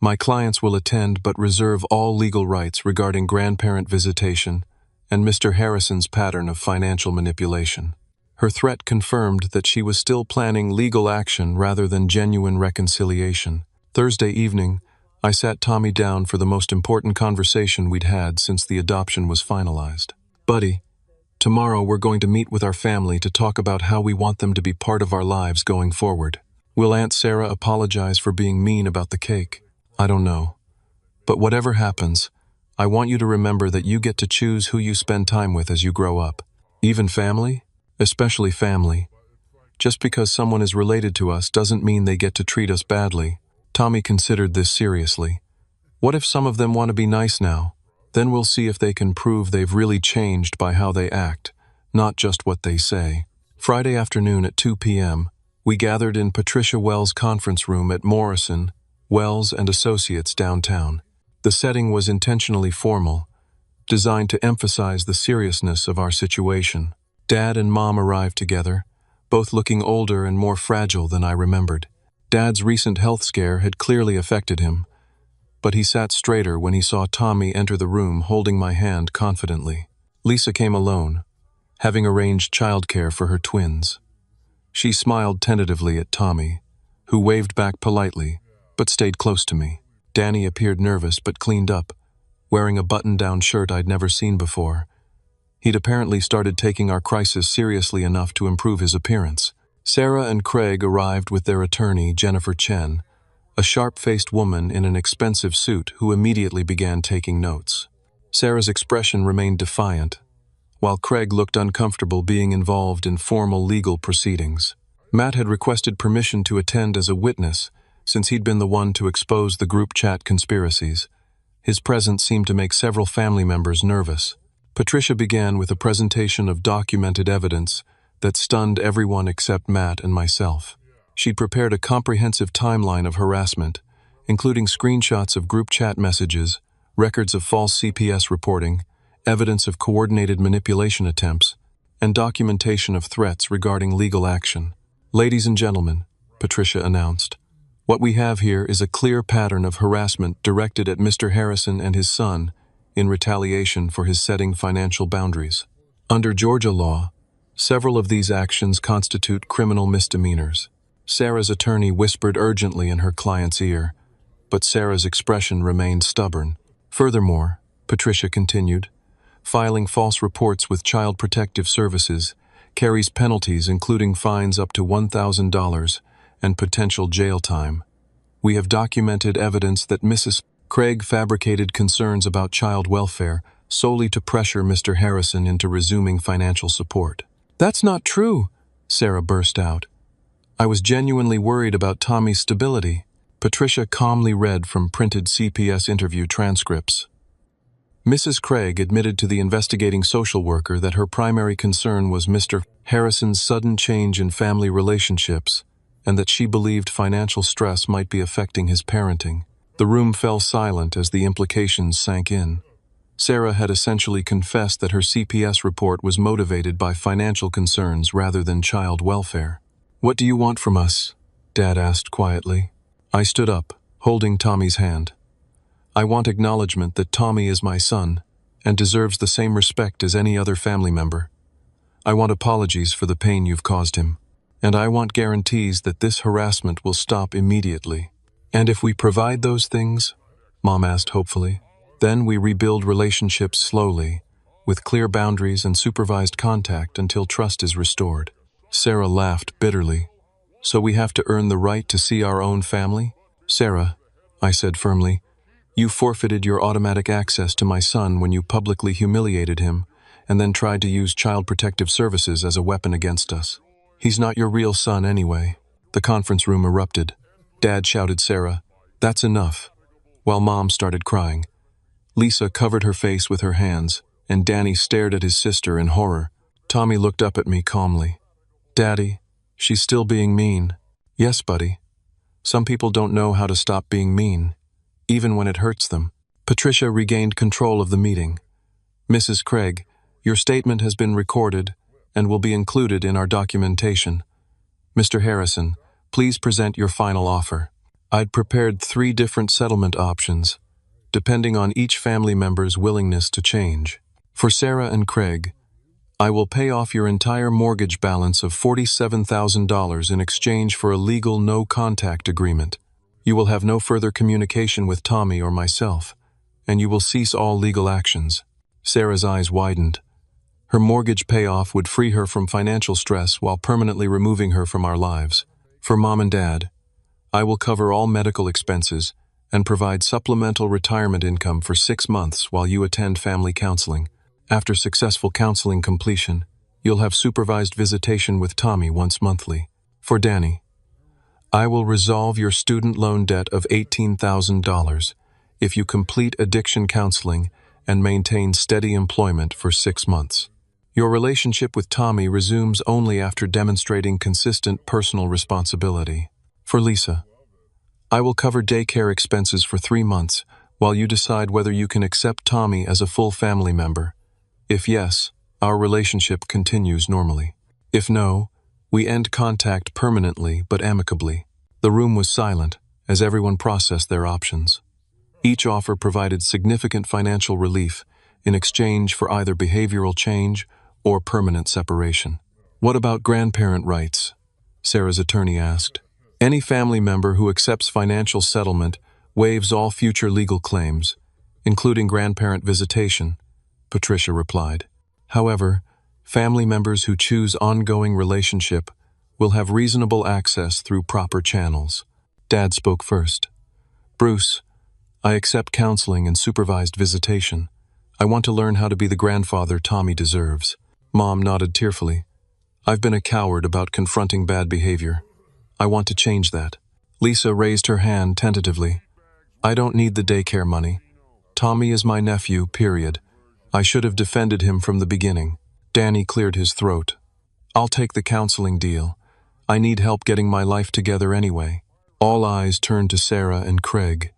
My clients will attend but reserve all legal rights regarding grandparent visitation and Mr. Harrison's pattern of financial manipulation. Her threat confirmed that she was still planning legal action rather than genuine reconciliation. Thursday evening, I sat Tommy down for the most important conversation we'd had since the adoption was finalized. Buddy, tomorrow we're going to meet with our family to talk about how we want them to be part of our lives going forward. Will Aunt Sarah apologize for being mean about the cake? I don't know. But whatever happens, I want you to remember that you get to choose who you spend time with as you grow up. Even family? Especially family. Just because someone is related to us doesn't mean they get to treat us badly. Tommy considered this seriously. What if some of them want to be nice now? Then we'll see if they can prove they've really changed by how they act, not just what they say. Friday afternoon at 2 p.m., we gathered in Patricia Wells' conference room at Morrison, Wells and Associates downtown. The setting was intentionally formal, designed to emphasize the seriousness of our situation. Dad and Mom arrived together, both looking older and more fragile than I remembered. Dad's recent health scare had clearly affected him, but he sat straighter when he saw Tommy enter the room holding my hand confidently. Lisa came alone, having arranged childcare for her twins. She smiled tentatively at Tommy, who waved back politely, but stayed close to me. Danny appeared nervous but cleaned up, wearing a button-down shirt I'd never seen before. He'd apparently started taking our crisis seriously enough to improve his appearance. Sarah and Craig arrived with their attorney, Jennifer Chen, a sharp-faced woman in an expensive suit who immediately began taking notes. Sarah's expression remained defiant, while Craig looked uncomfortable being involved in formal legal proceedings. Matt had requested permission to attend as a witness since he'd been the one to expose the group chat conspiracies. His presence seemed to make several family members nervous. Patricia began with a presentation of documented evidence that stunned everyone except Matt and myself. She'd prepared a comprehensive timeline of harassment, including screenshots of group chat messages, records of false CPS reporting, evidence of coordinated manipulation attempts, and documentation of threats regarding legal action. Ladies and gentlemen, Patricia announced, What we have here is a clear pattern of harassment directed at Mr. Harrison and his son in retaliation for his setting financial boundaries. Under Georgia law, several of these actions constitute criminal misdemeanors. Sarah's attorney whispered urgently in her client's ear, but Sarah's expression remained stubborn. Furthermore, Patricia continued, filing false reports with Child Protective Services carries penalties including fines up to $1,000 and potential jail time. We have documented evidence that Mrs. Craig fabricated concerns about child welfare solely to pressure Mr. Harrison into resuming financial support. That's not true, Sarah burst out. I was genuinely worried about Tommy's stability. Patricia calmly read from printed CPS interview transcripts. Mrs. Craig admitted to the investigating social worker that her primary concern was Mr. Harrison's sudden change in family relationships and that she believed financial stress might be affecting his parenting. The room fell silent as the implications sank in. Sarah had essentially confessed that her CPS report was motivated by financial concerns rather than child welfare. "What do you want from us?" Dad asked quietly. I stood up, holding Tommy's hand. "I want acknowledgement that Tommy is my son and deserves the same respect as any other family member. I want apologies for the pain you've caused him. And I want guarantees that this harassment will stop immediately." "And if we provide those things?" Mom asked hopefully. "Then we rebuild relationships slowly, with clear boundaries and supervised contact until trust is restored." Sarah laughed bitterly. "So we have to earn the right to see our own family?" "Sarah," I said firmly, "you forfeited your automatic access to my son when you publicly humiliated him and then tried to use Child Protective Services as a weapon against us. He's not your real son anyway." The conference room erupted. Dad shouted Sarah, "That's enough," while Mom started crying. Lisa covered her face with her hands, and Danny stared at his sister in horror. Tommy looked up at me calmly. "Daddy, she's still being mean." "Yes, buddy. Some people don't know how to stop being mean, even when it hurts them." Patricia regained control of the meeting. "Mrs. Craig, your statement has been recorded and will be included in our documentation. Mr. Harrison, please present your final offer." I'd prepared 3 different settlement options, depending on each family member's willingness to change. For Sarah and Craig, I will pay off your entire mortgage balance of $47,000 in exchange for a legal no-contact agreement. You will have no further communication with Tommy or myself, and you will cease all legal actions. Sarah's eyes widened. Her mortgage payoff would free her from financial stress while permanently removing her from our lives. For Mom and Dad, I will cover all medical expenses and provide supplemental retirement income for 6 months while you attend family counseling. After successful counseling completion, you'll have supervised visitation with Tommy once monthly. For Danny, I will resolve your student loan debt of $18,000 if you complete addiction counseling and maintain steady employment for 6 months. Your relationship with Tommy resumes only after demonstrating consistent personal responsibility. For Lisa, I will cover daycare expenses for 3 months while you decide whether you can accept Tommy as a full family member. If yes, our relationship continues normally. If no, we end contact permanently but amicably. The room was silent as everyone processed their options. Each offer provided significant financial relief in exchange for either behavioral change or permanent separation. "What about grandparent rights?" Sarah's attorney asked. "Any family member who accepts financial settlement waives all future legal claims, including grandparent visitation," Patricia replied. "However, family members who choose ongoing relationship will have reasonable access through proper channels." Dad spoke first. "Bruce, I accept counseling and supervised visitation. I want to learn how to be the grandfather Tommy deserves." Mom nodded tearfully. "I've been a coward about confronting bad behavior. I want to change that." Lisa raised her hand tentatively. "I don't need the daycare money. Tommy is my nephew, period. I should have defended him from the beginning." Danny cleared his throat. "I'll take the counseling deal. I need help getting my life together anyway." All eyes turned to Sarah and Craig.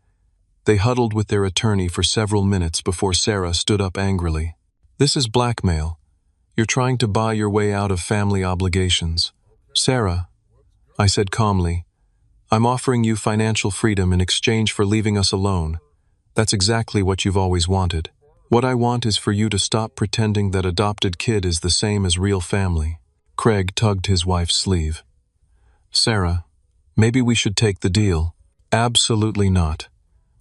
They huddled with their attorney for several minutes before Sarah stood up angrily. "This is blackmail. You're trying to buy your way out of family obligations." "Sarah," I said calmly, I'm offering you financial freedom in exchange for leaving us alone. That's exactly what you've always wanted. What I want is for you to stop pretending that adopted kid is the same as real family." Craig tugged his wife's sleeve. "Sarah, maybe we should take the deal." "Absolutely not.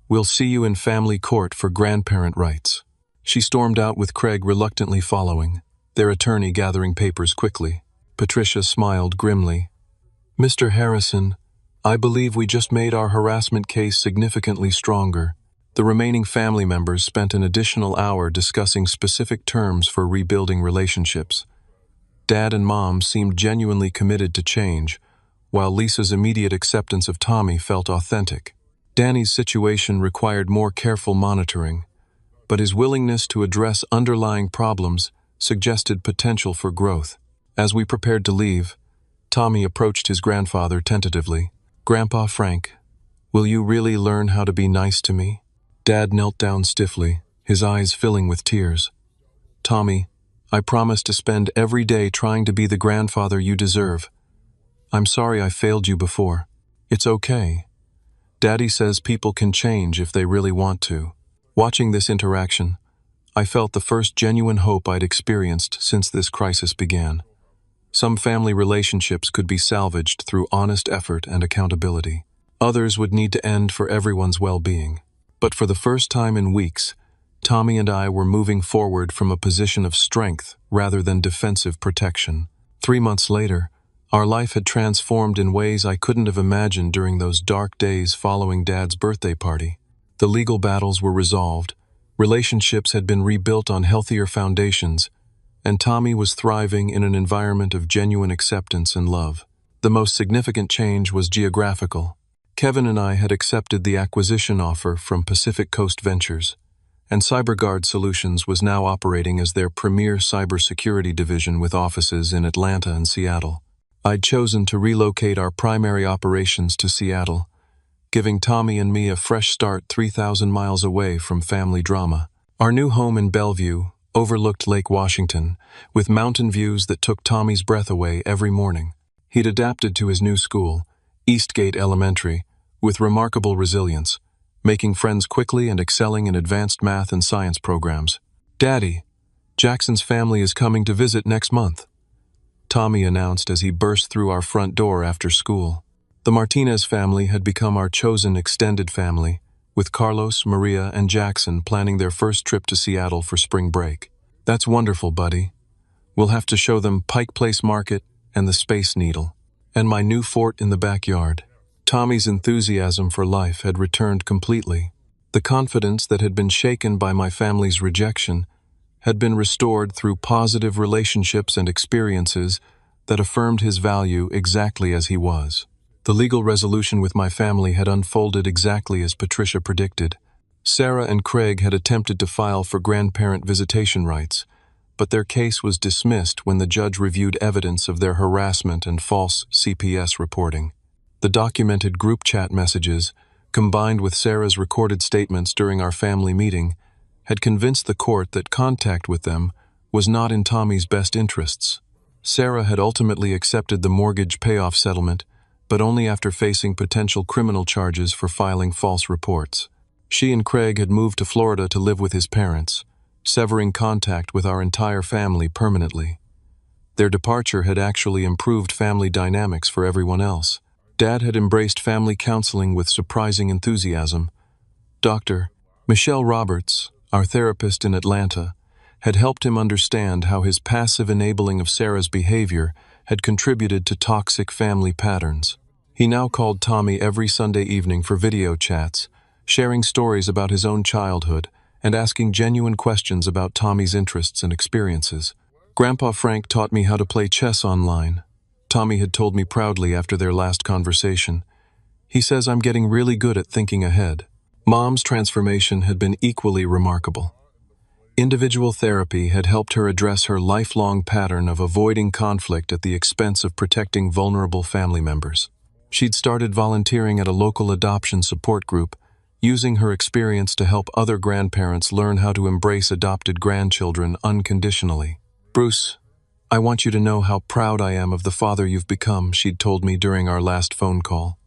We'll see you in family court for grandparent rights." She stormed out with Craig reluctantly following, their attorney gathering papers quickly. Patricia smiled grimly. "Mr. Harrison, I believe we just made our harassment case significantly stronger." The remaining family members spent an additional hour discussing specific terms for rebuilding relationships. Dad and Mom seemed genuinely committed to change, while Lisa's immediate acceptance of Tommy felt authentic. Danny's situation required more careful monitoring, but his willingness to address underlying problems suggested potential for growth. As we prepared to leave, Tommy approached his grandfather tentatively. "Grandpa Frank, will you really learn how to be nice to me?" Dad knelt down stiffly, his eyes filling with tears. "Tommy, I promise to spend every day trying to be the grandfather you deserve. I'm sorry I failed you before. It's okay. Daddy says people can change if they really want to." Watching this interaction, I felt the first genuine hope I'd experienced since this crisis began. Some family relationships could be salvaged through honest effort and accountability. Others would need to end for everyone's well-being. But for the first time in weeks, Tommy and I were moving forward from a position of strength rather than defensive protection. 3 months later, our life had transformed in ways I couldn't have imagined during those dark days following Dad's birthday party. The legal battles were resolved, relationships had been rebuilt on healthier foundations, and Tommy was thriving in an environment of genuine acceptance and love. The most significant change was geographical. Kevin and I had accepted the acquisition offer from Pacific Coast Ventures, and CyberGuard Solutions was now operating as their premier cybersecurity division with offices in Atlanta and Seattle. I'd chosen to relocate our primary operations to Seattle, giving Tommy and me a fresh start 3,000 miles away from family drama. Our new home in Bellevue overlooked Lake Washington, with mountain views that took Tommy's breath away every morning. He'd adapted to his new school, Eastgate Elementary, with remarkable resilience, making friends quickly and excelling in advanced math and science programs. "Daddy, Jackson's family is coming to visit next month," Tommy announced as he burst through our front door after school. The Martinez family had become our chosen extended family, with Carlos, Maria, and Jackson planning their first trip to Seattle for spring break. "That's wonderful, buddy. We'll have to show them Pike Place Market and the Space Needle, and my new fort in the backyard." Tommy's enthusiasm for life had returned completely. The confidence that had been shaken by my family's rejection had been restored through positive relationships and experiences that affirmed his value exactly as he was. The legal resolution with my family had unfolded exactly as Patricia predicted. Sarah and Craig had attempted to file for grandparent visitation rights, but their case was dismissed when the judge reviewed evidence of their harassment and false CPS reporting. The documented group chat messages, combined with Sarah's recorded statements during our family meeting, had convinced the court that contact with them was not in Tommy's best interests. Sarah had ultimately accepted the mortgage payoff settlement, but only after facing potential criminal charges for filing false reports. She and Craig had moved to Florida to live with his parents, severing contact with our entire family permanently. Their departure had actually improved family dynamics for everyone else. Dad had embraced family counseling with surprising enthusiasm. Dr. Michelle Roberts, our therapist in Atlanta, had helped him understand how his passive enabling of Sarah's behavior had contributed to toxic family patterns. He now called Tommy every Sunday evening for video chats, sharing stories about his own childhood and asking genuine questions about Tommy's interests and experiences. "Grandpa Frank taught me how to play chess online," Tommy had told me proudly after their last conversation. "He says I'm getting really good at thinking ahead." Mom's transformation had been equally remarkable. Individual therapy had helped her address her lifelong pattern of avoiding conflict at the expense of protecting vulnerable family members. She'd started volunteering at a local adoption support group, using her experience to help other grandparents learn how to embrace adopted grandchildren unconditionally. "Bruce, I want you to know how proud I am of the father you've become," she'd told me during our last phone call.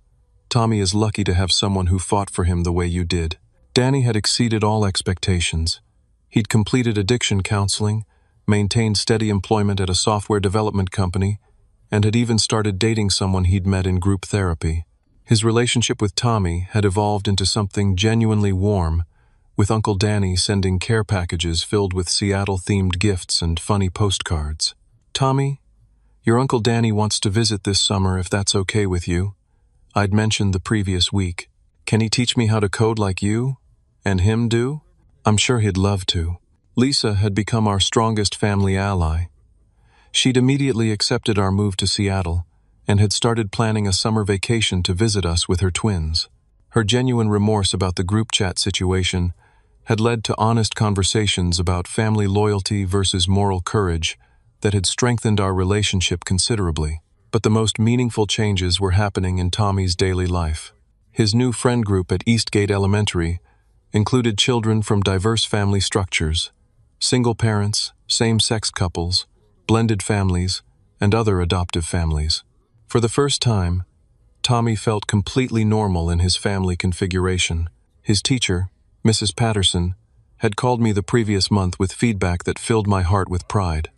Tommy is lucky to have someone who fought for him the way you did. Danny had exceeded all expectations. He'd completed addiction counseling, maintained steady employment at a software development company, and had even started dating someone he'd met in group therapy. His relationship with Tommy had evolved into something genuinely warm, with Uncle Danny sending care packages filled with Seattle-themed gifts and funny postcards. "Tommy, your Uncle Danny wants to visit this summer if that's okay with you," I'd mentioned the previous week. "Can he teach me how to code like you and him do?" "I'm sure he'd love to." Lisa had become our strongest family ally. She'd immediately accepted our move to Seattle and had started planning a summer vacation to visit us with her twins. Her genuine remorse about the group chat situation had led to honest conversations about family loyalty versus moral courage that had strengthened our relationship considerably. But the most meaningful changes were happening in Tommy's daily life. His new friend group at Eastgate Elementary included children from diverse family structures, single parents, same-sex couples, blended families, and other adoptive families. For the first time, Tommy felt completely normal in his family configuration. His teacher, Mrs. Patterson, had called me the previous month with feedback that filled my heart with pride.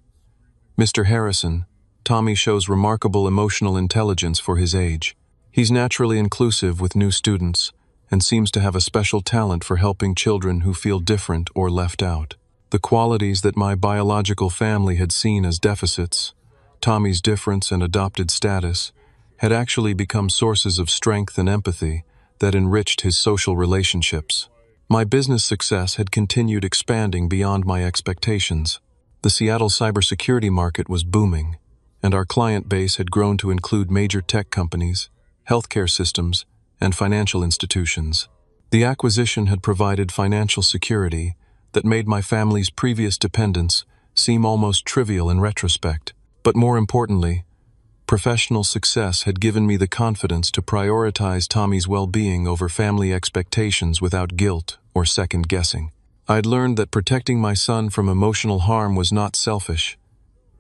"Mr. Harrison, Tommy shows remarkable emotional intelligence for his age. He's naturally inclusive with new students and seems to have a special talent for helping children who feel different or left out." The qualities that my biological family had seen as deficits, Tommy's difference and adopted status, had actually become sources of strength and empathy that enriched his social relationships. My business success had continued expanding beyond my expectations. The Seattle cybersecurity market was booming, and our client base had grown to include major tech companies, healthcare systems, and financial institutions. The acquisition had provided financial security that made my family's previous dependence seem almost trivial in retrospect. But more importantly, professional success had given me the confidence to prioritize Tommy's well-being over family expectations without guilt or second-guessing. I'd learned that protecting my son from emotional harm was not selfish.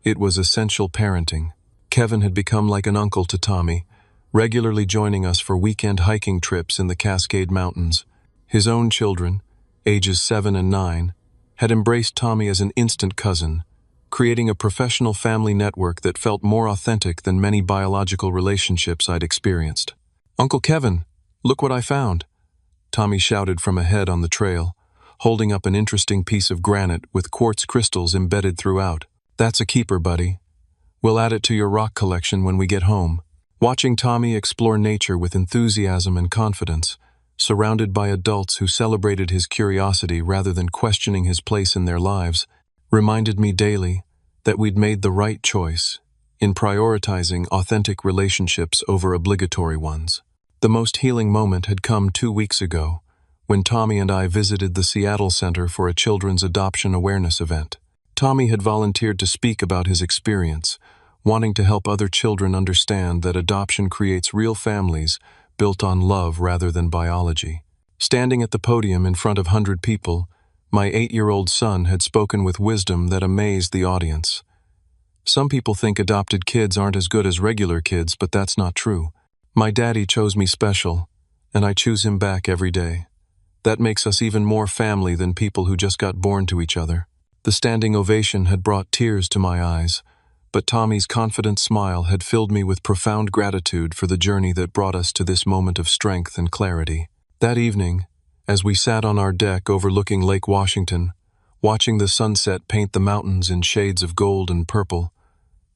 It was essential parenting. Kevin had become like an uncle to Tommy, regularly joining us for weekend hiking trips in the Cascade Mountains. His own children, ages 7 and 9, had embraced Tommy as an instant cousin, creating a professional family network that felt more authentic than many biological relationships I'd experienced. "Uncle Kevin, look what I found," Tommy shouted from ahead on the trail, holding up an interesting piece of granite with quartz crystals embedded throughout. "That's a keeper, buddy. We'll add it to your rock collection when we get home." Watching Tommy explore nature with enthusiasm and confidence, surrounded by adults who celebrated his curiosity rather than questioning his place in their lives, reminded me daily that we'd made the right choice in prioritizing authentic relationships over obligatory ones. The most healing moment had come 2 weeks ago, when Tommy and I visited the Seattle Center for a children's adoption awareness event. Tommy had volunteered to speak about his experience, wanting to help other children understand that adoption creates real families built on love rather than biology. Standing at the podium in front of 100 people, my 8-year-old son had spoken with wisdom that amazed the audience. "Some people think adopted kids aren't as good as regular kids, but that's not true. My daddy chose me special, and I choose him back every day. That makes us even more family than people who just got born to each other." The standing ovation had brought tears to my eyes, but Tommy's confident smile had filled me with profound gratitude for the journey that brought us to this moment of strength and clarity. That evening, as we sat on our deck overlooking Lake Washington, watching the sunset paint the mountains in shades of gold and purple,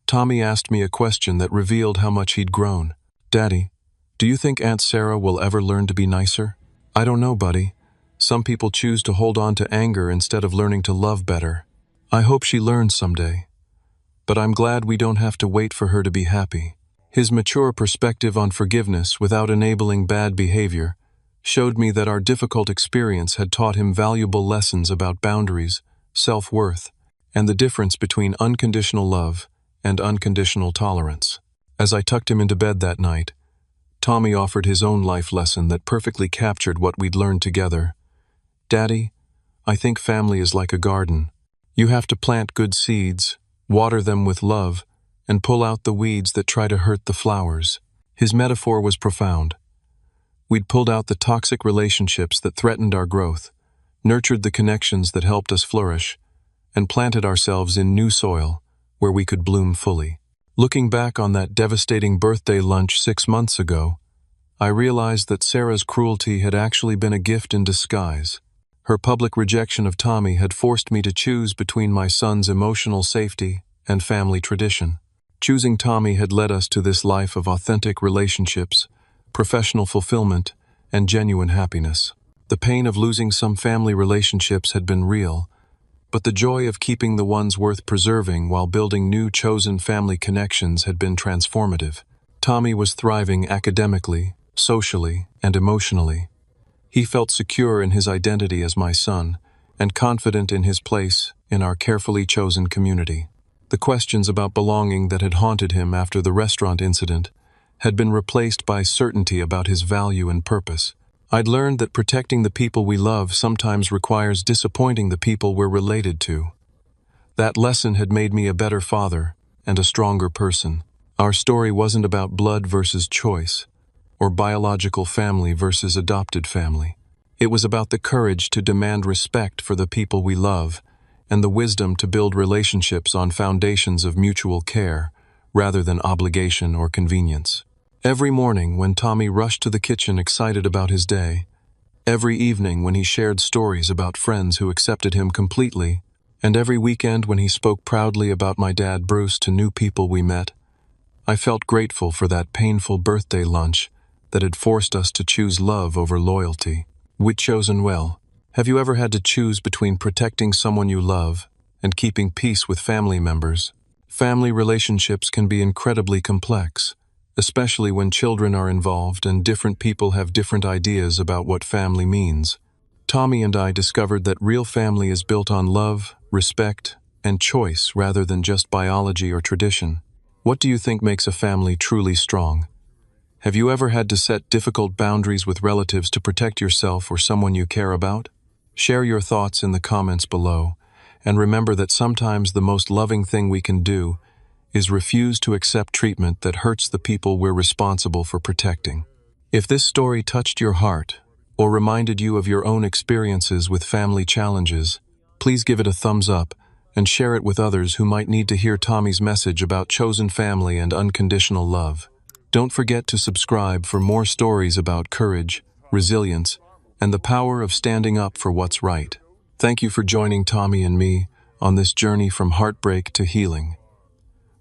Tommy asked me a question that revealed how much he'd grown. "Daddy, do you think Aunt Sarah will ever learn to be nicer?" "I don't know, buddy. Some people choose to hold on to anger instead of learning to love better. I hope she learns someday. But I'm glad we don't have to wait for her to be happy." His mature perspective on forgiveness without enabling bad behavior showed me that our difficult experience had taught him valuable lessons about boundaries, self-worth, and the difference between unconditional love and unconditional tolerance. As I tucked him into bed that night, Tommy offered his own life lesson that perfectly captured what we'd learned together. "Daddy, I think family is like a garden. You have to plant good seeds, water them with love, and pull out the weeds that try to hurt the flowers." His metaphor was profound. We'd pulled out the toxic relationships that threatened our growth, nurtured the connections that helped us flourish, and planted ourselves in new soil where we could bloom fully. Looking back on that devastating birthday lunch 6 months ago, I realized that Sarah's cruelty had actually been a gift in disguise. Her public rejection of Tommy had forced me to choose between my son's emotional safety and family tradition. Choosing Tommy had led us to this life of authentic relationships, professional fulfillment, and genuine happiness. The pain of losing some family relationships had been real, but the joy of keeping the ones worth preserving while building new chosen family connections had been transformative. Tommy was thriving academically, socially, and emotionally. He felt secure in his identity as my son, and confident in his place in our carefully chosen community. The questions about belonging that had haunted him after the restaurant incident had been replaced by certainty about his value and purpose. I'd learned that protecting the people we love sometimes requires disappointing the people we're related to. That lesson had made me a better father and a stronger person. Our story wasn't about blood versus choice, or biological family versus adopted family. It was about the courage to demand respect for the people we love and the wisdom to build relationships on foundations of mutual care rather than obligation or convenience. Every morning when Tommy rushed to the kitchen excited about his day, every evening when he shared stories about friends who accepted him completely, and every weekend when he spoke proudly about my dad Bruce to new people we met, I felt grateful for that painful birthday lunch that had forced us to choose love over loyalty. We'd chosen well. Have you ever had to choose between protecting someone you love and keeping peace with family members? Family relationships can be incredibly complex, especially when children are involved and different people have different ideas about what family means. Tommy and I discovered that real family is built on love, respect, and choice rather than just biology or tradition. What do you think makes a family truly strong? Have you ever had to set difficult boundaries with relatives to protect yourself or someone you care about? Share your thoughts in the comments below, and remember that sometimes the most loving thing we can do is refuse to accept treatment that hurts the people we're responsible for protecting. If this story touched your heart or reminded you of your own experiences with family challenges, please give it a thumbs up and share it with others who might need to hear Tommy's message about chosen family and unconditional love. Don't forget to subscribe for more stories about courage, resilience, and the power of standing up for what's right. Thank you for joining Tommy and me on this journey from heartbreak to healing.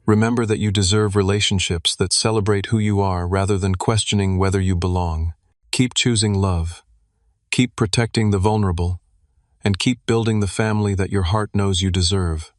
Remember that you deserve relationships that celebrate who you are rather than questioning whether you belong. Keep choosing love, keep protecting the vulnerable, and keep building the family that your heart knows you deserve.